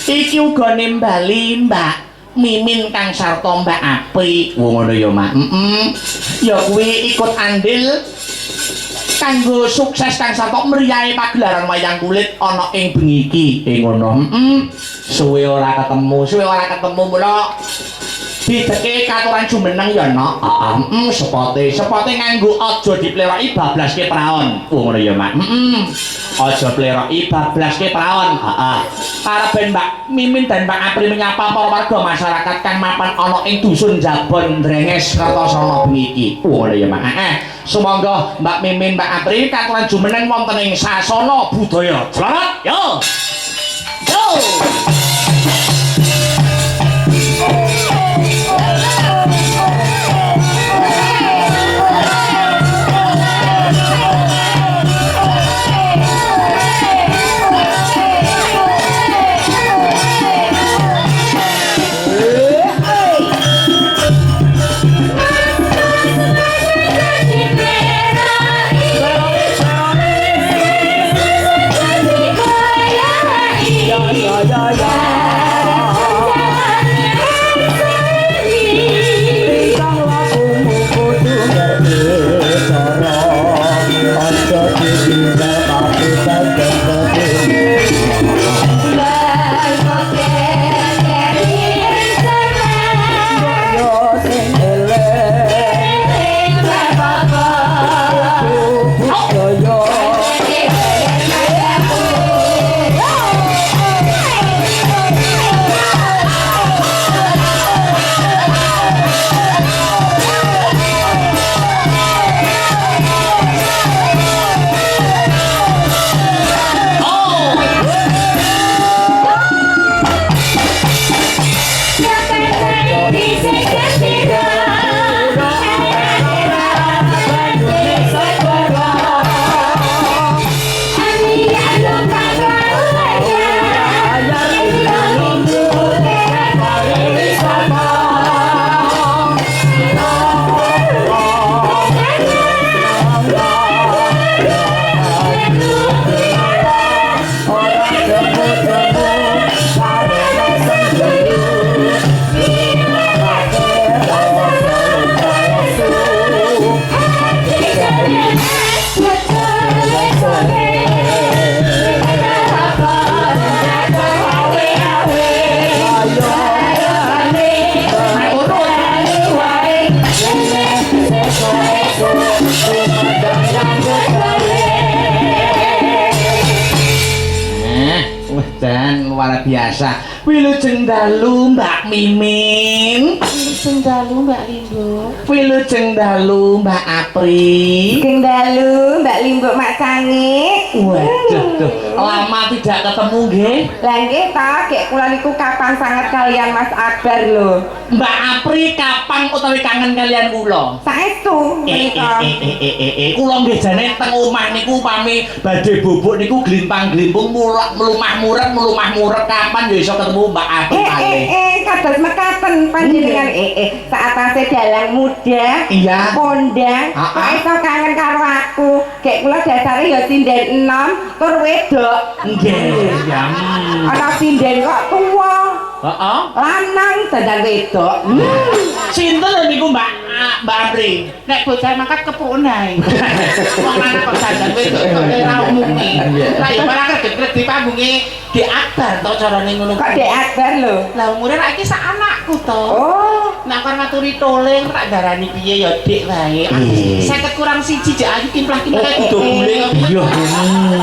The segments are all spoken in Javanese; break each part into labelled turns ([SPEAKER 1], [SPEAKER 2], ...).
[SPEAKER 1] Iki uga nimbali Mbak Mimin kang sarta Mbak Apri. Ngono ya, Mak. Ya kuwi ikut andil kanggo sukses kang sarta meriyahe pagelaran wayang kulit ana ing bengi iki. Ngono. Suwe ora ketemu mula dideke katuran jumeneng ya nok. Sepote nganggo aja dipleroki bablaske praon. Ngono ya, Mak. Aja pleroki bablaske praon. Para ben Mbak Mimin dan Mbak Apri menyapa para warga masyarakat kang mapan ana ing dusun Jabon Drenges Kertosana bengi iki. Ngono ya, Mak. Sumangga Mbak Mimin Mbak Apri katuran jumeneng wonten ing sasana budaya. Selamat. Yo. Yo. Luar biasa. Wilujeng dalu Mbak Mimin.
[SPEAKER 2] Wilujeng dalu Mbak Limbo.
[SPEAKER 1] Wilujeng dalu Mbak Apri.
[SPEAKER 2] Wilujeng dalu Mbak Limbo Mak Sangit.
[SPEAKER 1] Waduh, lama tidak ketemu nggih.
[SPEAKER 2] Lah nggih ta, gek kula niku kapan sangat kalian Mas Akbar lho.
[SPEAKER 1] Mbak Apri kapan utawi kangen kalian kula?
[SPEAKER 2] Saestu menika.
[SPEAKER 1] Kula nggih jane teng omah niku upami badhe bubuk niku glintang-glintung mlumah muret kapan ya iso ketemu Mbak Apri malih.
[SPEAKER 2] Kados mekaten panjenengan saatase dalang muda.
[SPEAKER 1] Iya.
[SPEAKER 2] Kondang, kok iso kangen karo aku. Gek kula dasare ya sinden enom tur wedok.
[SPEAKER 1] Nggih, ya.
[SPEAKER 2] Ana sinden kok tuwa.
[SPEAKER 1] Heeh.
[SPEAKER 2] Lanang dandan wedok.
[SPEAKER 1] Sinten lho niku Mbak Apri?
[SPEAKER 2] Nek bocah mangkat kepun ae. Wong lanang kok dandan wedok kok ora umumi. Lah ya malah kedhet di panggunge Dek Akbar to carane ngono. Kok Dek Akbar lho? Lah umure ra iki sak anakku to. Oh, nek kon ngaturi toling tak darani piye ya Dik wae. 50 kurang 1 Dek ayu kimplah-kimplah kudu guling.
[SPEAKER 1] Iya.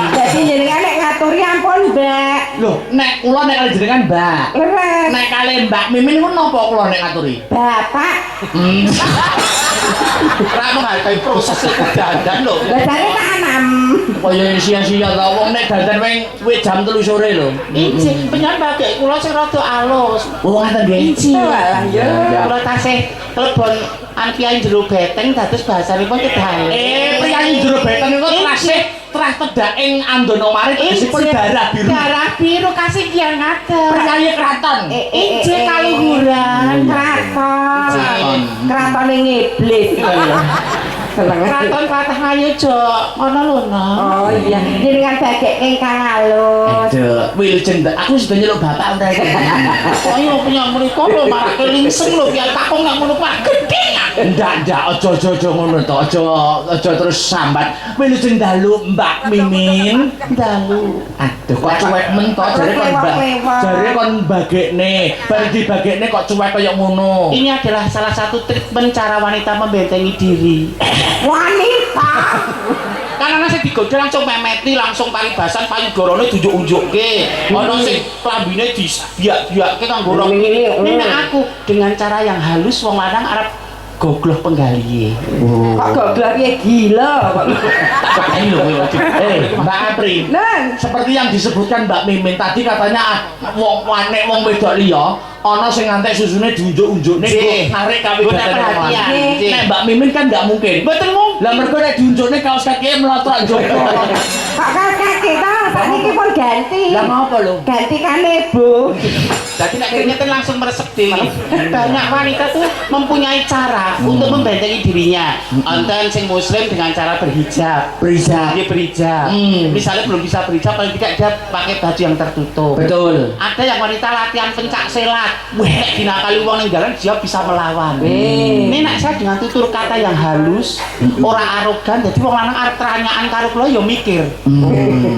[SPEAKER 2] Dadi jenengan nek ngaturi ampun, Mbak.
[SPEAKER 1] Lho, nek kula nek kali jenengan Mbak.
[SPEAKER 2] Leres.
[SPEAKER 1] Nek kali Mbak Mimin ku napa kula nek ngaturi?
[SPEAKER 2] Bapak.
[SPEAKER 1] Ora menghargai proses dandan lho.
[SPEAKER 2] Dasare tak anam.
[SPEAKER 1] Kaya sia-sia ta wong nek dandan wing jam 3 sore lho.
[SPEAKER 2] Iji, penyan bagek kula sing rada alus.
[SPEAKER 1] Oh ngaten nggih.
[SPEAKER 2] Iji. Walah ya. Kula tasih telepon Piyayi Jero Beteng dados bahasanipun kedhale.
[SPEAKER 1] Piyayi Jero Beteng niku trah tedaking Andana Marit disipun darah biru.
[SPEAKER 2] Darah biru kasih kiyang ngaten.
[SPEAKER 1] Piyayi Kraton.
[SPEAKER 2] Iji kaluhuran. Kraton. Kratone iblis.
[SPEAKER 3] Seneng.
[SPEAKER 2] Kraton Klatah Ngayu jo. Ngono lho, Nok.
[SPEAKER 3] Oh iya, jenengan bagek ingkang alus.
[SPEAKER 1] Aduh, wilujeng aku sudah nyeluk bapak udah.
[SPEAKER 2] Oh iya punya mriko lho malah kelingseng lho piye takon nang ngono Pak. Gedhe.
[SPEAKER 1] Ndak aja ngono to. Aja terus sambat. Wilujeng dalu Mbak Mimin.
[SPEAKER 2] Dalu.
[SPEAKER 1] Aduh kok cuek men to jare kon bagekne. Bar dibagekne kok cuek kaya ngono.
[SPEAKER 2] Ini adalah salah satu treatment cara wanita membentengi diri.
[SPEAKER 3] Wanita.
[SPEAKER 2] Kan ana sing digodha langsung memeti, langsung paribasan payudarane diunjuk-unjukke. Ana sing klambine dibiak-biakke kanggo rok. Nek aku dengan cara yang halus wong lanang arep gogloh penggalihe.
[SPEAKER 3] Kok goblok piye gila kok.
[SPEAKER 1] Ini loh, Mbak Apri.
[SPEAKER 3] Nang,
[SPEAKER 1] Seperti yang disebutkan Mbak Mimin tadi katanya wong wedok liya ana sing ngantek susune diunjuk-unjukne
[SPEAKER 2] Nggih.
[SPEAKER 1] narik kawin
[SPEAKER 2] Guna perhatian. Nggih.
[SPEAKER 1] Nek Mbak Mimin kan nggak mungkin.
[SPEAKER 2] Mboten mung.
[SPEAKER 1] Lah mergo nek diunjukne kaos kaki melotrok njaba.
[SPEAKER 3] kok kakek ta, sakniki pun ganti.
[SPEAKER 1] Lah ngapa lho?
[SPEAKER 3] Ganti kanebo.
[SPEAKER 2] Jadi nek keringetan langsung meresep dhewe. Banyak wanita tuh mempunyai cara untuk membentengi dirinya. Enten sing muslim dengan cara berhijab.
[SPEAKER 1] Berhijab.
[SPEAKER 2] Dia berhijab. Misalnya belum bisa berhijab paling tidak dia pakai baju yang tertutup.
[SPEAKER 1] Betul.
[SPEAKER 2] Ada yang wanita latihan pencak silat. Wah, dinakali wong ning jalan dia bisa melawan.
[SPEAKER 3] Ini
[SPEAKER 2] Ini nak saya dengan tutur kata yang halus, ora arogan, jadi wong lanang arep teranyaan karo kula ya mikir.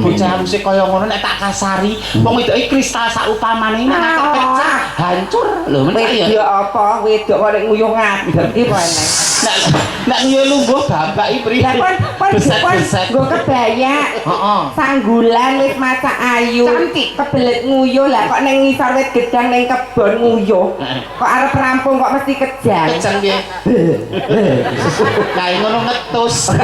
[SPEAKER 2] Bocah haluse kaya ngono nek tak kasari, wong wedoke kristal saupamane nek pecah, hancur. Lho men ya.
[SPEAKER 3] wedok apa? Wedok kok nek nguyuh ngadeg iki apa eneng.
[SPEAKER 2] Nek nguyu lungguh bapak iki pri.
[SPEAKER 3] Lah pun nggo kebaya.
[SPEAKER 1] Heeh.
[SPEAKER 3] Sanggulan wis masak ayu. Cantik kebelet nguyuh lah kok ning ngisor wit gedang ning kebon nguyuh. Kok arep rampung kok mesti kejang.
[SPEAKER 2] Kejang piye? Kae ngono ngetus.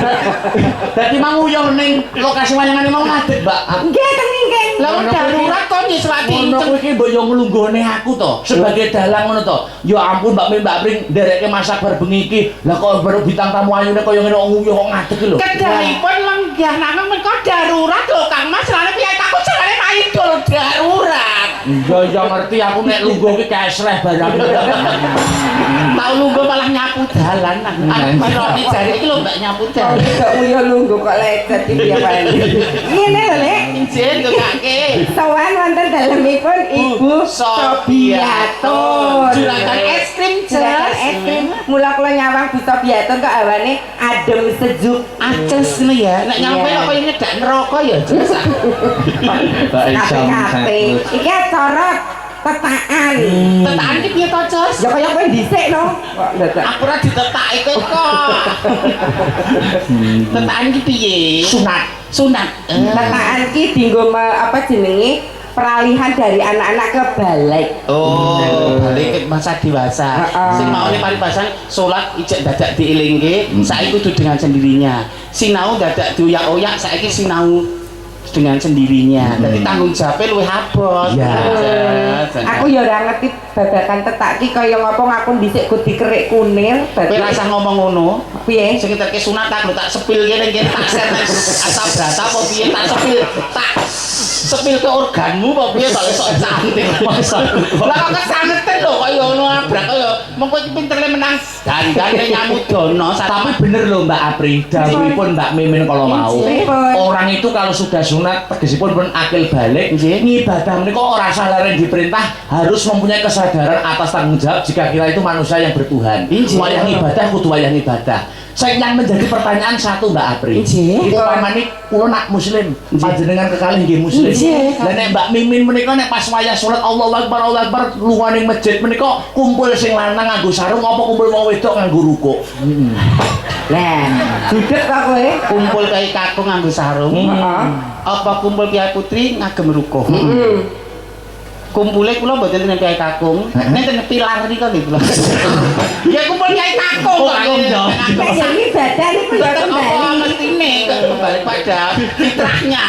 [SPEAKER 1] Dadi mau yo ning lokasi wayangane mau ngadeg, Mbak.
[SPEAKER 3] Nggih kenging.
[SPEAKER 2] Lah darurat kok nyeslati.
[SPEAKER 1] Ngono kuwi iki mbok yo nglunggone aku to, sebagai dalang ngono to. Ya ampun Mbak Pring ndereke masak bar bengi iki. Lah kok baru bintang tamu ayune kaya ngene nguyuh kok ngadeg iki lho.
[SPEAKER 2] Kedahipun lenggah nanging menika darurat lho Kang Mas, lane piye takut jarane idol darurat.
[SPEAKER 1] Iya ngerti aku nek lungguh ki kesreh barang.
[SPEAKER 2] Tau lungguh malah nyapu dalan. Aku ironi jare iki lho Mbak nyapu dalan.
[SPEAKER 3] Kok nguyuh lungguh kok lecet iki ya Pak. Ngene lho Lek.
[SPEAKER 2] Injen ngake.
[SPEAKER 3] Sowan wonten dalemipun Ibu Sobiatun.
[SPEAKER 2] Juragan es krim
[SPEAKER 3] Juragan es krim. Mula kula nyawang Bu Sobiatun kok awane adem sejuk.
[SPEAKER 2] Aces ngono ya. Nek nyampe kok kaya nyedak neraka ya jelas.
[SPEAKER 3] Kape-kape. Iki acara tetakan.
[SPEAKER 2] Tetakan iki piye to, Jos?
[SPEAKER 3] Ya kaya kowe dhisik no. Kok dadak.
[SPEAKER 2] Aku ora ditetaki kowe kok. Tetakan iki piye? Sunat.
[SPEAKER 3] Tetakan iki dienggo apa jenenge? Peralihan dari anak-anak ke balik.
[SPEAKER 2] Oh, balik ke masa dewasa. Sing maune paribasan salat ijek dadak dielingke, saiki kudu dengan sendirinya. Sinau dadak dioyak-oyak, saiki sinau dengan sendirinya. Jadi tanggung jawabnya luwih abot.
[SPEAKER 1] Iya.
[SPEAKER 3] Aku ya ora ngerti babakan tetak iki kaya ngopo aku dhisik go dikerik kunir.
[SPEAKER 2] Kowe rasa ngomong ngono.
[SPEAKER 3] Piye?
[SPEAKER 2] Sing terke sunat tak lho tak sepil kene kene tak set asap brata apa piye tak sepil ke organmu apa piye tak esok cantik. Lah kok kesaneten lho kaya ngono abrak kaya mengko iki pintere menang dandane nyamudana.
[SPEAKER 1] Tapi bener loh Mbak Apri, dawuhipun Mbak Mimin kalau mau. Orang itu kalau sudah sunat tegesipun pun akil balik, ngibadah menika ora salah yang diperintah harus mempunyai kesadaran atas tanggung jawab jika kita itu manusia yang bertuhan. Wayang ibadah kudu wayang ibadah. Yang menjadi pertanyaan satu Mbak Apri. Itu pamane kula nak muslim, panjenengan kekalih nggih muslim. Lah nek Mbak Mimin menika nek pas wayah salat Allahu Akbar lunga ning masjid menika kumpul sing lanang nganggo sarung apa kumpul wong wedok nganggo rukuk.
[SPEAKER 3] Lah, duduk kok kowe.
[SPEAKER 2] Kumpul kaya kakung nganggo sarung. Apa kumpul Kyai Putri ngagem rukuh. Kumpule kula mboten ten Kyai Kakung, nenten pilar nika nggih kula. Ya kumpul Kyai Kakung kok yo.
[SPEAKER 3] Nek iki badan iku ya
[SPEAKER 2] Apa
[SPEAKER 3] kembali.
[SPEAKER 2] mestine kembali pada fitrahnya.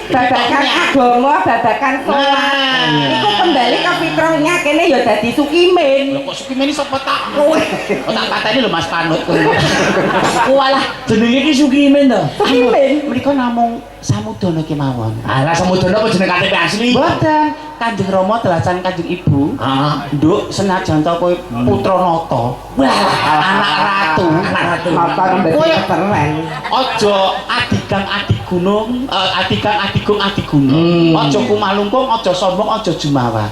[SPEAKER 3] Babakan agama, babakan sholat. Iku kembali ke fitrahnya kene ya dadi sukimin.
[SPEAKER 2] Lho kok Sukimen iso petak kowe. Oh tak pateni lho Mas Panut kowe.
[SPEAKER 1] Walah, jenenge iki Sukimen to.
[SPEAKER 3] Sukimin.
[SPEAKER 2] Mriko namung Samudana kemawon.
[SPEAKER 1] Alah Samudana apa jeneng KTP asli?
[SPEAKER 2] Mboten, Kanjeng Rama dalasan Kanjeng Ibu.
[SPEAKER 1] Heeh.
[SPEAKER 2] Nduk senajan to kowe putra nata. Wah, anak ratu.
[SPEAKER 3] Apa
[SPEAKER 2] Kowe
[SPEAKER 3] keren.
[SPEAKER 2] aja adigang adik gunung, adigang adigung adik gunung. Aja kumalungkung, aja sombong, aja jumawa.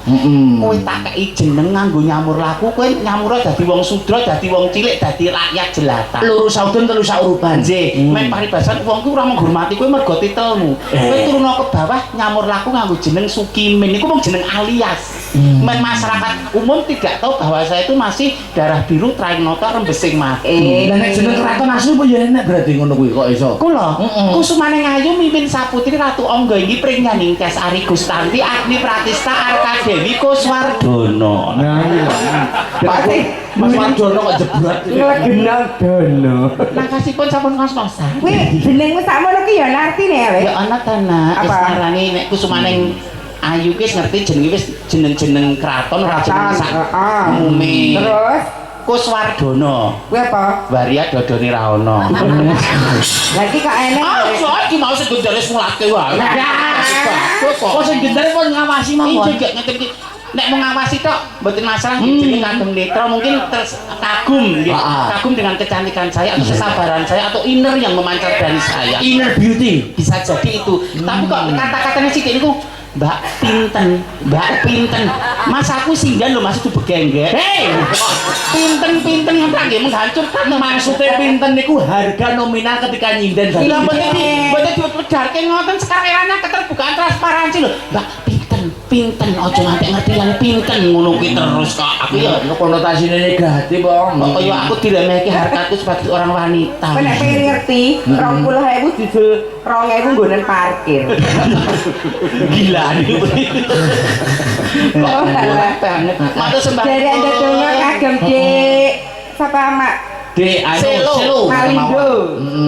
[SPEAKER 2] Kowe tak kei jeneng nganggo nyamur laku, kowe nyamura dadi wong sudra, dadi wong cilik, dadi rakyat jelata.
[SPEAKER 1] Luru sauden telu sauruban.
[SPEAKER 2] Nggih, men paribasan wong ku ora menghormati kowe mergo titelmu. Kowe turun ke bawah nyamur laku nganggo jeneng Sukimin. Iku mung jeneng alias. Men masyarakat umum tidak tahu bahwa saya itu masih darah biru Trainata Rembesing Mati.
[SPEAKER 1] Lah nek jeneng keraton asli apa ya enak berarti ngono kuwi kok iso.
[SPEAKER 2] Kula Kusumane Ngayu mimpin Saputri Ratu Angga inggih pringyaning Tes Ari Gustanti Agni Pratista Arkadewi Kuswardono.
[SPEAKER 1] Nah iya. Berarti Mas Wardono kok jebret.
[SPEAKER 3] Nglegenal dono.
[SPEAKER 2] Makasihpun sampun ngos-ngosan.
[SPEAKER 3] Kuwi jenengmu sakmono ki ya nartine ya,
[SPEAKER 2] Ya ana ta nak, wis
[SPEAKER 3] Apa?
[SPEAKER 2] ngarani nek Kusumane Ayu wis ngerti jenenge wis jeneng-jeneng kraton ora jeneng sak umume.
[SPEAKER 3] Terus
[SPEAKER 2] Kuswardono.
[SPEAKER 3] kuwi apa?
[SPEAKER 2] Waria dodone ra ono.
[SPEAKER 3] Lagi kok enek.
[SPEAKER 2] Iki mau sing gendere mulake wae.
[SPEAKER 1] Kok sing gendere kon ngawasi mawon.
[SPEAKER 2] Iki gak ngeten iki. Nek mau ngawasi tok mboten masalah jeneng Kagem Netra mungkin terus kagum nggih. Kagum dengan kecantikan saya atau kesabaran saya atau inner yang memancar dari saya.
[SPEAKER 1] Inner beauty.
[SPEAKER 2] Bisa jadi itu. Tapi kok kata-katanya sithik niku Mbak Pinten, Mbak Pinten. Mas aku singgan lho Mas itu begengge.
[SPEAKER 1] Hei,
[SPEAKER 2] Pinten yang nggih menghancurkan
[SPEAKER 1] maksudnya pinten niku harga nominal ketika nyinden.
[SPEAKER 2] Bila mboten diwedarke ngoten sekarang keterbukaan transparansi lho. Mbak Pinten aja nganti ngerti yang pinten ngono kuwi terus kok. Aku ya
[SPEAKER 1] konotasinya negatif, Bang.
[SPEAKER 2] kaya aku diremehke harkatku sebagai orang wanita.
[SPEAKER 3] Kok nek pengen ngerti 20.000 jujur 2.000 nggonen parkir.
[SPEAKER 2] Gila nih.
[SPEAKER 3] Oh, alah.
[SPEAKER 2] banget. Matur sembah.
[SPEAKER 3] Dari Anda donga kagem Dik. Sapa Mak?
[SPEAKER 1] Dek
[SPEAKER 2] Selo.
[SPEAKER 3] Malindo.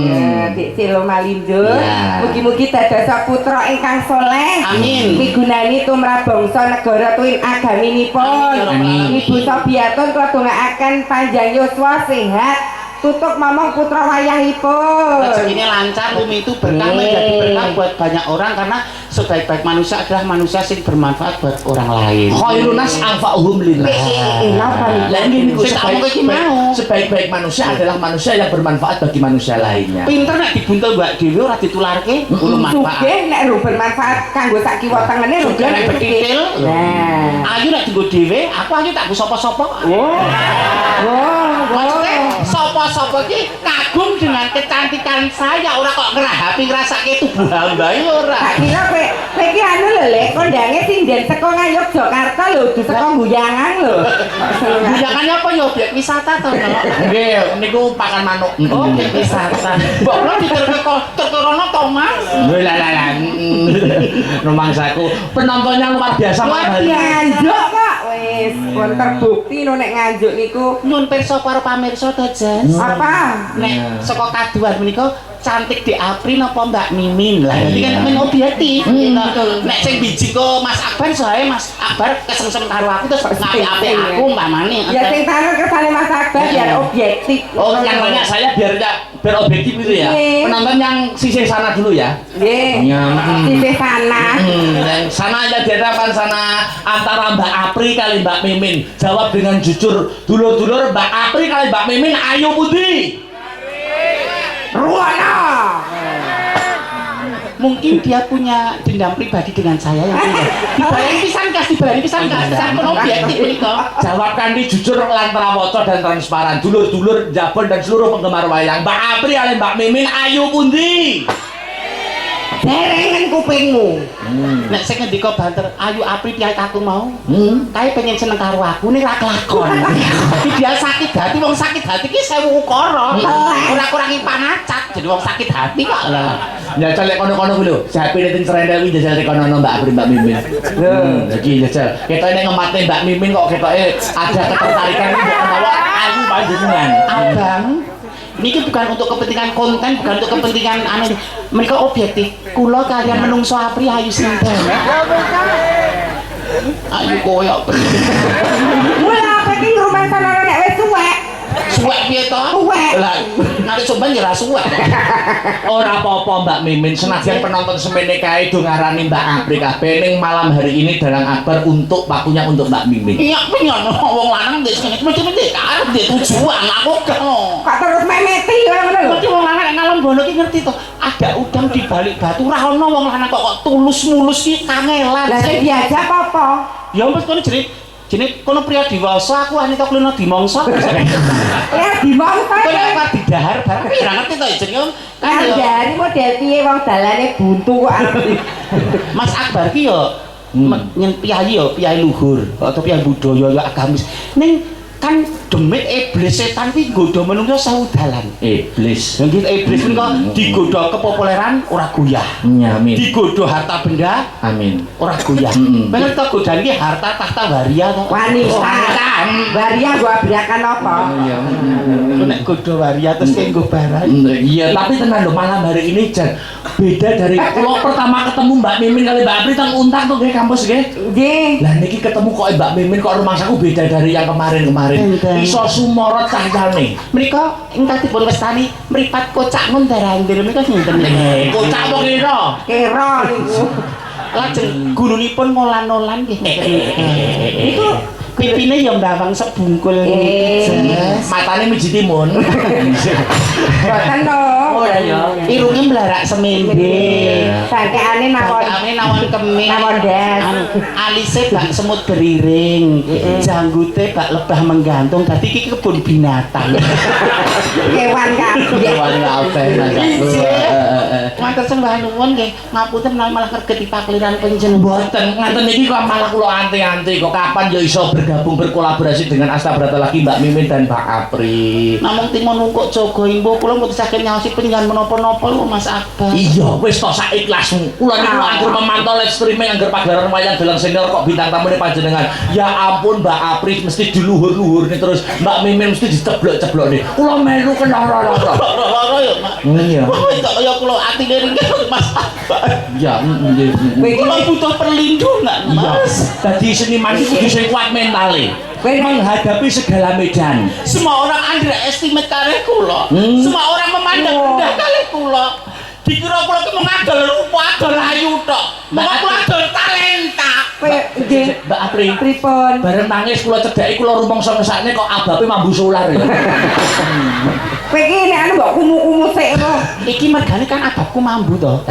[SPEAKER 3] Ya, Dik Selo Malindo.
[SPEAKER 1] Ya.
[SPEAKER 3] Mugi-mugi dados putra ingkang saleh.
[SPEAKER 2] Amin.
[SPEAKER 3] Migunani tumrap bangsa negara tuwin agaminipun.
[SPEAKER 2] Amin.
[SPEAKER 3] Ibu Sobiatun kula dongaaken panjang yuswa sehat. Tutup momong putra wayahipun.
[SPEAKER 2] Rezekinya lancar, umi itu berkah menjadi berkah buat banyak orang karena sebaik-baik manusia adalah manusia yang bermanfaat buat orang lain.
[SPEAKER 1] Khairun nas anfa'uhum lillah.
[SPEAKER 3] Napa nih?
[SPEAKER 1] Lah ini niku
[SPEAKER 2] Sing tak omong iki mau.
[SPEAKER 1] sebaik-baik manusia adalah manusia yang bermanfaat bagi manusia lainnya.
[SPEAKER 2] Pinter nek dibuntel Mbak Dewi ora ditularke, ulun manfaat.
[SPEAKER 3] Sugih nek ru bermanfaat kanggo sak kiwa tengene lho.
[SPEAKER 2] Sugih nek bekitil.
[SPEAKER 3] Nah.
[SPEAKER 2] Ayu nek dienggo dhewe, aku ayu tak sapa-sapa. Maksudnya sapa-sapa iki kagum dengan kecantikan saya, ora kok ngerahapi ngrasake tubuh hamba iki ora.
[SPEAKER 3] Tak kira kowe iki anu lho Lek, kondange sinden teko Ngayogyakarta lho, du teko Buyangan lho.
[SPEAKER 2] Bujangannya apa ya obyek wisata to, Nok?
[SPEAKER 1] Nggih, niku pakan manuk.
[SPEAKER 2] Oh, obyek wisata. Mbok lo diterkerono to, Mas?
[SPEAKER 1] Lah. Rumangsaku penontonnya luar biasa
[SPEAKER 3] Luar
[SPEAKER 1] Mas.
[SPEAKER 3] nganjuk kok wis pun terbukti no nek nganjuk niku
[SPEAKER 2] Nyun pirsa para pamirsa to, Jas.
[SPEAKER 3] apa?
[SPEAKER 2] Nek saka kaduan menika cantik di Apri napa Mbak Mimin lah. Jadi kan men objektif. Nek sing biji kok Mas Akbar soalnya Mas Akbar kesengsem karo aku terus ngapi-api aku umpamane.
[SPEAKER 3] Ya sing taruh kersane Mas Akbar biar objektif.
[SPEAKER 1] Oh, yang banyak saya biar objektif itu ya.
[SPEAKER 3] Iya.
[SPEAKER 1] Penonton yang sisi sana dulu ya.
[SPEAKER 3] Nggih.
[SPEAKER 1] Ya.
[SPEAKER 3] Sisi sana.
[SPEAKER 1] Yang sana aja diadakan sana antara Mbak Apri kali Mbak Mimin. Jawab dengan jujur. Dulur-dulur Mbak Apri kali Mbak Mimin ayo Budi.
[SPEAKER 3] Ruwana.
[SPEAKER 2] Mungkin dia punya dendam pribadi dengan saya yang dibayang pisan kas sampun objektif menika.
[SPEAKER 1] Jawab kanthi jujur lan prawaca dan transparan. Dulur-dulur Jabon dan seluruh penggemar wayang. Mbak Apri kali Mbak Mimin ayo pundi?
[SPEAKER 3] Derengen kupingmu.
[SPEAKER 2] Nek sing ngendika banter, ayu Apri piye aku mau. Kae pengen seneng karo aku ning ra kelakon. Dadi dia sakit hati, wong sakit hati ki 1000 ukara. Ora kurangi panacat, jadi wong sakit hati kok lah.
[SPEAKER 1] Ya celek kono-kono kuwi lho. Sapine ting serendel kuwi jajal kono Mbak Apri Mbak Mimin. Lagi jajal. Ketoke nek ngematne Mbak Mimin kok ketoke ada ketertarikan iki mbok menawa aku panjenengan.
[SPEAKER 2] Abang, niki bukan untuk kepentingan konten, bukan untuk kepentingan aneh. Mereka objektif. Kula kalian menungso Apri ayu sinten. Ayu koyo.
[SPEAKER 3] Mula apa ki rumah sana nek wis suwek.
[SPEAKER 2] suwek piye to?
[SPEAKER 3] Suwek.
[SPEAKER 2] Lah, nanti sampean ya ra suwek.
[SPEAKER 1] Ora apa-apa Mbak Mimin, senajan penonton semene kae do ngarani Mbak Apri kabeh ning malam hari ini dalang akbar untuk waktunya untuk Mbak Mimin.
[SPEAKER 2] Iya, pengen wong lanang ndek sing mesti arep ndek tujuan aku gak.
[SPEAKER 3] Kok terus memeti ora ngono lho.
[SPEAKER 2] Mesti wong lanang ngalem bono ki ngerti to. Ada udang di balik batu, ra ono wong lanang kok tulus mulus ki kangelan.
[SPEAKER 3] Lah sing diajak apa?
[SPEAKER 2] Ya wis kono jenenge kono pria dewasa aku anita klino dimongso.
[SPEAKER 3] Ya dimongso.
[SPEAKER 2] Kowe nek didahar bareng ora ngerti to jenenge
[SPEAKER 3] Kan dari model piye wong dalane buntu kok arep.
[SPEAKER 2] Mas Akbar ki yo nyen piyayi yo piyayi luhur atau piyayi budaya yo agamis. Ning kan demit iblis setan ki nggodha manungsa sawu dalan.
[SPEAKER 1] Iblis.
[SPEAKER 2] Nggih iblis menika digodha kepopuleran ora goyah.
[SPEAKER 1] Amin.
[SPEAKER 2] Digodha harta benda
[SPEAKER 1] Amin.
[SPEAKER 2] ora goyah. Pengen to godhan ki harta tahta waria to.
[SPEAKER 3] Wanita. Waria gua abrakan apa?
[SPEAKER 1] Iya.
[SPEAKER 2] Nek godha waria terus kenggo barang.
[SPEAKER 1] Iya, tapi tenan lho malam hari ini Jan beda dari kula pertama ketemu Mbak Mimin kali Mbak Apri teng Untak tuh nggih kampus nggih.
[SPEAKER 3] Nggih.
[SPEAKER 1] Lah niki ketemu kok Mbak Mimin kok rumangsaku beda dari yang kemarin-kemarin. Iso sumorot cahyane.
[SPEAKER 2] Menika ingkang dipun wastani mripat kocak ngundarandir menika sinten niki?
[SPEAKER 1] Kocak apa kira?
[SPEAKER 3] Kira niku.
[SPEAKER 2] Lajeng gurunipun molan-molan nggih. Niku pipine ya mbawang sebungkul niki.
[SPEAKER 1] Matane miji timun.
[SPEAKER 3] Boten lho.
[SPEAKER 2] Ora ya. Irunge mlarak semende.
[SPEAKER 3] Sangkeane nawon.
[SPEAKER 2] Kame nawon kemis.
[SPEAKER 3] Nawon das.
[SPEAKER 2] Alise bak semut beriring. Janggute bak lebah menggantung. Dadi iki kebun binatang.
[SPEAKER 3] Kewan kabeh.
[SPEAKER 1] Kewan kabeh.
[SPEAKER 2] Matur sembah nuwun nggih. Ngapunten menawi malah kerget dipakliran panjenengan.
[SPEAKER 1] Boten ngaten niki kok malah kula anti-anti kok kapan ya iso bergabung berkolaborasi dengan Astabrata lagi Mbak Mimin dan Mbak Apri.
[SPEAKER 2] Namung timun ungkuk jaga imbuh kula mboten saged nyaosi penjenengan menapa-napa lho Mas Akbar.
[SPEAKER 1] Iya, wis to sak ikhlasmu. Kula niku anggere memantau live streaming anggere pagelaran wayang dalang senior kok bintang tamune panjenengan. Ya ampun Mbak Apri mesti diluhur-luhur nih terus Mbak Mimin mesti diceblok-ceblok nih. Kula melu kena lara-lara.
[SPEAKER 2] Lara ya, Mak.
[SPEAKER 1] Iya.
[SPEAKER 2] Wis kok kaya kula atine ringkih Mas Akbar.
[SPEAKER 1] Ya, nggih.
[SPEAKER 2] Kula butuh perlindungan, Mas.
[SPEAKER 1] Dadi seniman iku kudu sing kuat mentale. Menghadapi segala medan.
[SPEAKER 2] Semua orang underestimate karya kula. Semua orang memandang rendah karya kula. Dikira kula ki mengadol rupa, adol ayu tok. Monggo kula adol talenta.
[SPEAKER 3] Nggih.
[SPEAKER 1] Mbak Apri,
[SPEAKER 3] Pripun?
[SPEAKER 1] bareng nangis kula cedhaki kula rumangsa ngesakne kok abape mambu solar ya.
[SPEAKER 3] Kowe iki nek anu mbok kumu-kumu sik lho.
[SPEAKER 2] Iki mergane kan ababku mambu to.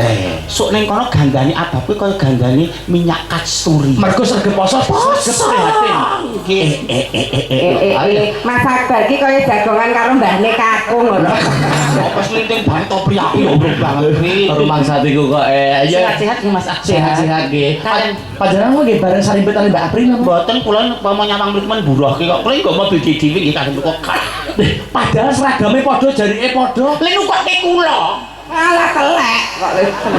[SPEAKER 2] Sok ning kono gandane ababku kaya gandane minyak kasturi.
[SPEAKER 1] Mergo sregep poso, sregep prihatin.
[SPEAKER 2] Nggih.
[SPEAKER 3] Mas Akbar iki kaya jagongan karo mbahne kakung lho.
[SPEAKER 2] Apa slinting banget to priyaku ya urip banget iki.
[SPEAKER 1] Rumangsa iku kok
[SPEAKER 2] Sehat-sehat nggih Mas Akbar.
[SPEAKER 1] sehat-sehat nggih.
[SPEAKER 2] Kalian
[SPEAKER 1] Panjenengan nggih bareng sarimbet kali Mbak Apri napa?
[SPEAKER 2] mboten kula mau nyawang mriku men buruhke kok. Kula nggo mobil dhewe nggih kadang kok.
[SPEAKER 1] Padahal seragame padha jarike padha.
[SPEAKER 2] Lha nukokke kula.
[SPEAKER 3] Alah telek kok.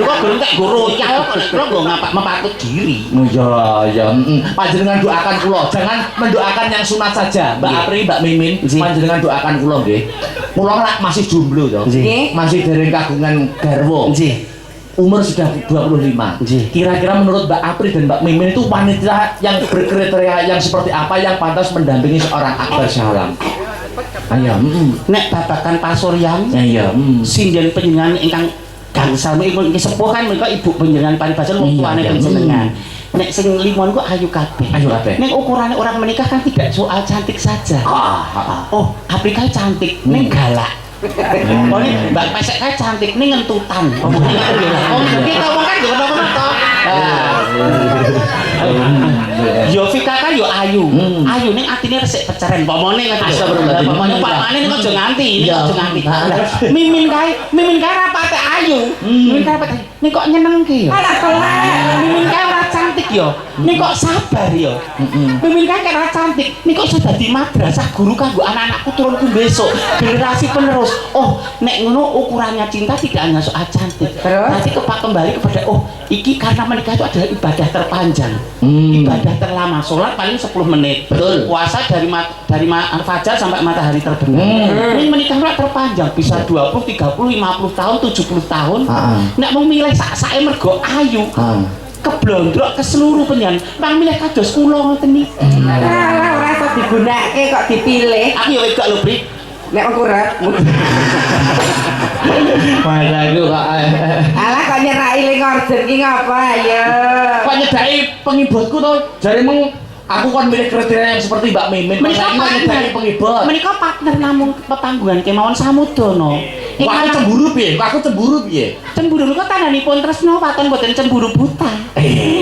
[SPEAKER 2] Kok gelem tak nggo royal kok kula nggo ngapak mepatut diri.
[SPEAKER 1] Oh ya. Panjenengan doakan kula, jangan mendoakan yang sunat saja. Mbak Apri, Mbak Mimin, panjenengan doakan kula nggih. Kula lak masih jomblo to.
[SPEAKER 3] Nggih.
[SPEAKER 1] Masih dereng kagungan garwa.
[SPEAKER 2] Nggih.
[SPEAKER 1] Umur sudah 25.
[SPEAKER 2] Nggih.
[SPEAKER 1] Kira-kira menurut Mbak Apri dan Mbak Mimin itu wanita yang berkriteria yang seperti apa yang pantas mendampingi seorang Akbar Salam? Ayo,
[SPEAKER 2] Nek babakan pasuryan
[SPEAKER 1] ayo,
[SPEAKER 2] sinden panjenengan ingkang gangsal iki sepuh kan menika ibu panjenengan paribasan wong tuane panjenengan. Nek sing limon ku ayu kabeh.
[SPEAKER 1] Ayu kabeh.
[SPEAKER 2] Nek ukurane orang menikah kan tidak soal cantik saja. Oh, Afrika cantik, ning galak. Oh ini Mbak Pesek kae cantik ning ngentutan. Oh ngerti to wong kan ngono to. Yo Vika kan yo ayu. Ayu ning atine resik peceren pomone ngono.
[SPEAKER 1] Astagfirullah.
[SPEAKER 2] Pomone pakane ning aja nganti, ning aja nganti. Mimin kae rapate ayu. Mimin kae rapate. Ning kok nyenengke yo.
[SPEAKER 3] Alah telek.
[SPEAKER 2] Mimin kae ora cantik yo. Ning kok sabar yo. Mimin kae ora cantik. Ning kok iso dadi madrasah guru kanggo anak-anakku turunku besok. Generasi penerus. Oh, nek ngono ukurannya cinta tidak hanya soal cantik.
[SPEAKER 3] Terus?
[SPEAKER 2] Nanti kembali kepada iki karena menikah itu adalah ibadah terpanjang. Ibadah terlama, sholat paling 10 menit.
[SPEAKER 1] Betul.
[SPEAKER 2] Puasa dari fajar sampai matahari terbenam. Ini menikah itu terpanjang, bisa 20, 30, 50 tahun, 70 tahun. Nek mau milih sak-sake mergo ayu. Keblondrok ke seluruh penyan. Bang milih kados kula ngoten niki.
[SPEAKER 3] Alah ora iso digunakake kok dipilih.
[SPEAKER 2] Aku ya wedok lho, Bri.
[SPEAKER 3] nek wong kurep.
[SPEAKER 1] Masa iku kok
[SPEAKER 3] Alah kok nyerai ling order ki ngopo ayo.
[SPEAKER 1] kok nyedaki pengibotku to jaremu aku kon milih kriteria yang seperti Mbak Mimin
[SPEAKER 2] Menika
[SPEAKER 1] masa iki nyedaki pengibot
[SPEAKER 2] Menika partner namung petanggungan kemawon Samudana.
[SPEAKER 1] kok aku cemburu piye kok aku cemburu piye
[SPEAKER 2] Cemburu niku tandhanipun tresna paton boten cemburu buta.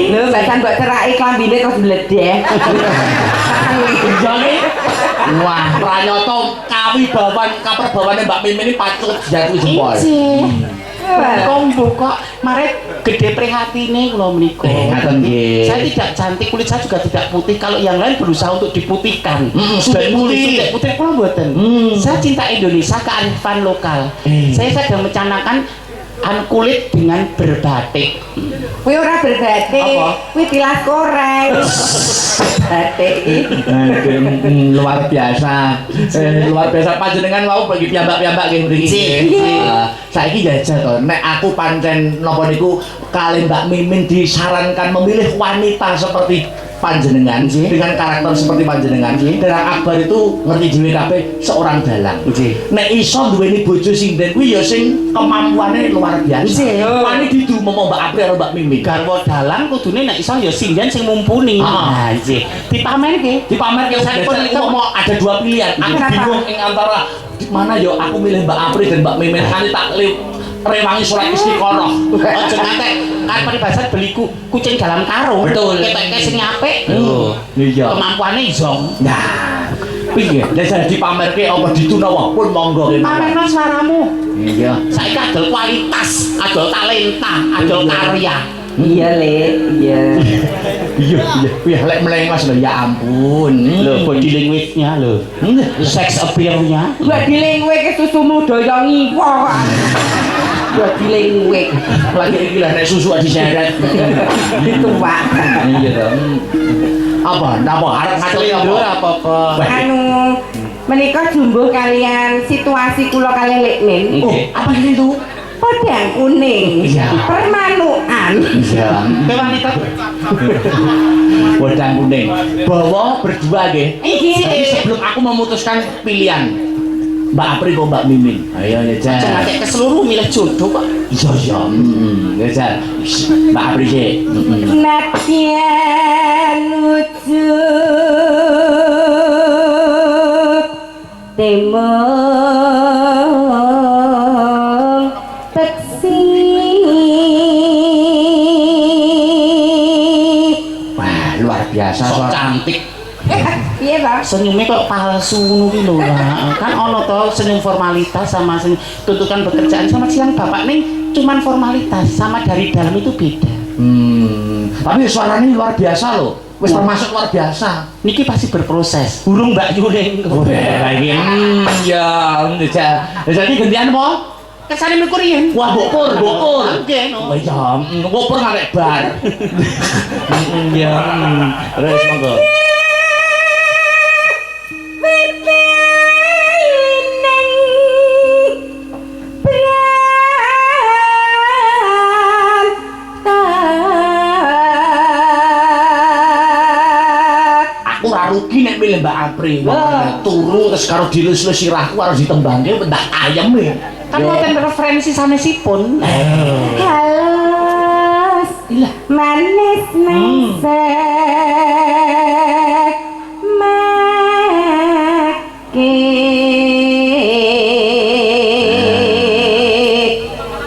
[SPEAKER 3] Lho basan mbok cerai klambine terus bledeh.
[SPEAKER 1] Jane wah pranyata kawibawan kaperbawane Mbak Mimin ini patut jatuh jempol
[SPEAKER 2] Kong kok mare gede prihatine kula menika.
[SPEAKER 1] ngaten nggih
[SPEAKER 2] Saya tidak cantik, kulit saya juga tidak putih. Kalau yang lain berusaha untuk diputihkan.
[SPEAKER 1] sudah putih.
[SPEAKER 2] Sudah putih kula mboten. Saya cinta Indonesia, kearifan lokal. Saya sedang mencanangkan kulit dengan berbatik.
[SPEAKER 3] Kuwi ora berbatik,
[SPEAKER 2] Apa?
[SPEAKER 3] kuwi tilas goreng. Batik iki.
[SPEAKER 1] luar biasa luar biasa panjenengan wau bagi piyambak-piyambak nggih mriki saiki jajal to nek aku pancen napa niku kalih Mbak Mimin disarankan memilih wanita seperti panjenengan dengan karakter seperti panjenengan dan Akbar itu ngerti dhewe kabeh seorang dalang nek iso duweni bojo sing den kuwi ya sing kemampuane luar biasa wani didu momo Mbak April karo Mbak Mimin
[SPEAKER 2] Garwa dalang kudune nek iso ya sinden sing mumpuni. Nah, nggih. Dipamerke.
[SPEAKER 1] saya pun mau ada dua pilihan aku bingung ing antara di mana yo aku milih Mbak April dan Mbak Mimin kali tak rewangi surat istiqoroh
[SPEAKER 2] Aja ngantek kan peribahasa beli kucing dalam karung.
[SPEAKER 1] Betul.
[SPEAKER 2] Ketek sing apik.
[SPEAKER 1] iya
[SPEAKER 2] Kemampuane iso.
[SPEAKER 1] nah piye nek saya dipamerke apa ditunawa pun monggo
[SPEAKER 2] Pamerno suaramu.
[SPEAKER 1] iya
[SPEAKER 2] Saiki adol kualitas, adol talenta, adol karya.
[SPEAKER 3] Iya, Le. Iya.
[SPEAKER 1] iya wih lek melengos lho ya ampun
[SPEAKER 2] Lho body language-nya lho. Sex appeal-nya.
[SPEAKER 3] Badi lingwe ke susumu doyong iwo kok. Badi lingwe.
[SPEAKER 1] lagi iki lah nek susu diseret
[SPEAKER 3] Dituwak.
[SPEAKER 1] iya dong apa napa arep ngateli apa
[SPEAKER 3] Anu menika jumbuh kalian situasi kula kalian Lekmin.
[SPEAKER 1] oh apa itu
[SPEAKER 3] Podang kuning.
[SPEAKER 1] Iya.
[SPEAKER 3] Permanukan.
[SPEAKER 1] iya
[SPEAKER 2] Ke wanita.
[SPEAKER 1] Wedang kuning bawa berdua nggih
[SPEAKER 3] Iki.
[SPEAKER 1] jadi sebelum aku memutuskan pilihan Mbak Apri kok Mbak Mimin ayo ya
[SPEAKER 2] Aja
[SPEAKER 1] Jan
[SPEAKER 2] ngantek ke seluruh milih jodoh kok.
[SPEAKER 1] iya ya Jan Mbak Apri sih
[SPEAKER 3] Nadyan wujud temong teksi
[SPEAKER 1] wah luar biasa
[SPEAKER 2] Sok
[SPEAKER 1] suara
[SPEAKER 2] cantik.
[SPEAKER 3] iya Pak
[SPEAKER 2] Senyumnya kok palsu ngono ki lho lah. Kan ono to senyum formalitas sama senyum tuntutan pekerjaan sama siang Bapak ning cuman formalitas sama dari dalam itu beda.
[SPEAKER 1] tapi suaranya luar biasa loh wis termasuk luar biasa
[SPEAKER 2] Niki pasti berproses. Burung Mbak Yuling.
[SPEAKER 1] lagi ya jadi gantian apa?
[SPEAKER 2] Kesane miku riyen.
[SPEAKER 1] wah bokur
[SPEAKER 2] Nggih no.
[SPEAKER 1] wah ya bokur ngarek bar ya terus monggo aku ora rugi nek milih Mbak Apri turu terus karo dilus-lus sirahku harus ditembangke pendak ayam ya
[SPEAKER 2] Kan wonten referensi sanesipun.
[SPEAKER 3] halus manis mesek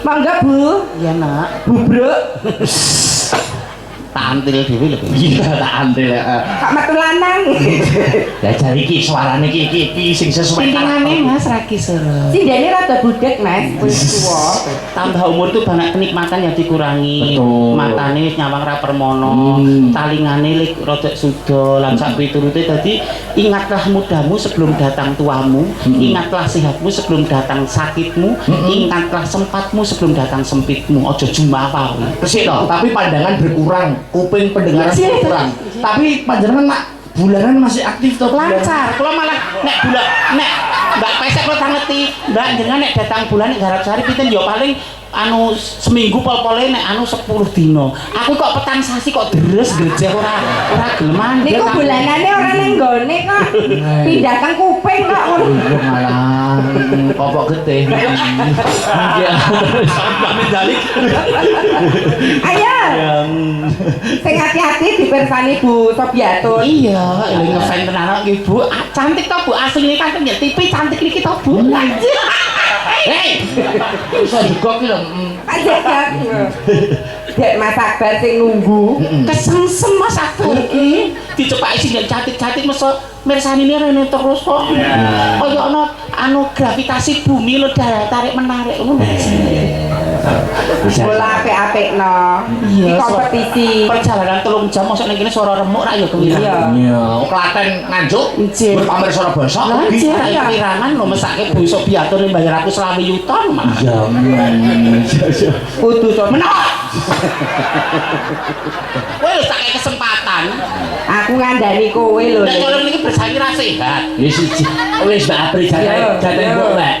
[SPEAKER 3] mangga Bu
[SPEAKER 2] Iya nak.
[SPEAKER 3] bubruk
[SPEAKER 2] Tak antil dhewe lho.
[SPEAKER 1] iya tak antil
[SPEAKER 3] kak metu lanang
[SPEAKER 1] ya jari ki suarane ki sing sesuai
[SPEAKER 2] Pindingane Mas Raki Soro.
[SPEAKER 3] sindane rada budek Mas wis tuwa
[SPEAKER 2] Tambah umur tuh banyak kenikmatan yang dikurangi.
[SPEAKER 1] Betul.
[SPEAKER 2] Matane wis nyawang ra permono, talingane lik rodok suda lan sak piturute dadi ingatlah mudamu sebelum datang tuamu, ingatlah sehatmu sebelum datang sakitmu, ingatlah sempatmu sebelum datang sempitmu. Ojo jumawa.
[SPEAKER 1] Resik toh, tapi pandangan berkurang, kuping pendengaran berkurang. Tapi panjenengan nak bulanan masih aktif toh
[SPEAKER 2] Lancar. Kula malah nek Mbak Pesek kula tak ngerti, Mbak jenengan nek datang bulan nek garap sehari pinten ya paling anu seminggu pol-pole nek anu 10 dino. Aku kok petang sasi kok deres grejeh ora gelem.
[SPEAKER 3] Niku bulanane ora ning nggone kok. Pindah teng kuping kok.
[SPEAKER 1] Malah popok getih. Iya.
[SPEAKER 2] Mbak Mendalik.
[SPEAKER 3] Ayo. Sing hati-hati dipirsani Bu Sobiatun.
[SPEAKER 2] Iya, eling ngefan tenan nggih Bu. Cantik to Bu, asline kan ya TV cantik iki to Bu.
[SPEAKER 1] Hei. Bisa digok lho.
[SPEAKER 3] Ajak. Dek Mas Akbar sing nunggu.
[SPEAKER 2] Kesengsem Mas Akbar iki. Dicepaki sing cantik-cantik meso mirsanine rene terus kok. Kaya ana anu gravitasi bumi lho tarik menarik ngono.
[SPEAKER 3] Bola apik-apikno. Iki kompetisi.
[SPEAKER 2] Perjalanan 3 jam mosok ning kene swara remuk ra ya kewira.
[SPEAKER 3] Iya.
[SPEAKER 1] Klaten Nganjuk. Berpamer suara basa.
[SPEAKER 2] Lah jek kirangan lho mesake Bu Sobiatun mbayar aku 20 yuta Mas.
[SPEAKER 1] Iya.
[SPEAKER 3] Kudu to
[SPEAKER 2] Menang. Kowe lho sak kesempatan.
[SPEAKER 3] aku ngandani kowe lho.
[SPEAKER 2] Nek kowe niki bersaing ra sehat.
[SPEAKER 1] Wis siji. Wis Mbak Apri jaten kok lek.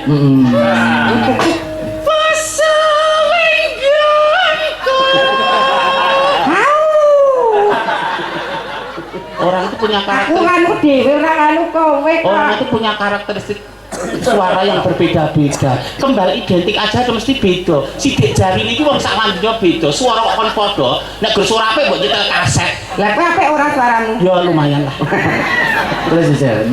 [SPEAKER 2] Orang itu punya
[SPEAKER 3] Aku
[SPEAKER 2] karakter.
[SPEAKER 3] nganu dhewe ora nganu kowe
[SPEAKER 2] Orang
[SPEAKER 3] kok.
[SPEAKER 2] itu punya karakteristik suara yang berbeda-beda. Kembali identik aja itu mesti beda. Sidik jari ini wong sak landene beda. Suara kok kon padha. Nek gur suara apik mbok nyetel kaset.
[SPEAKER 3] Lah kowe apik ora suaramu?
[SPEAKER 2] Ya lumayan lah.
[SPEAKER 1] Terus ya.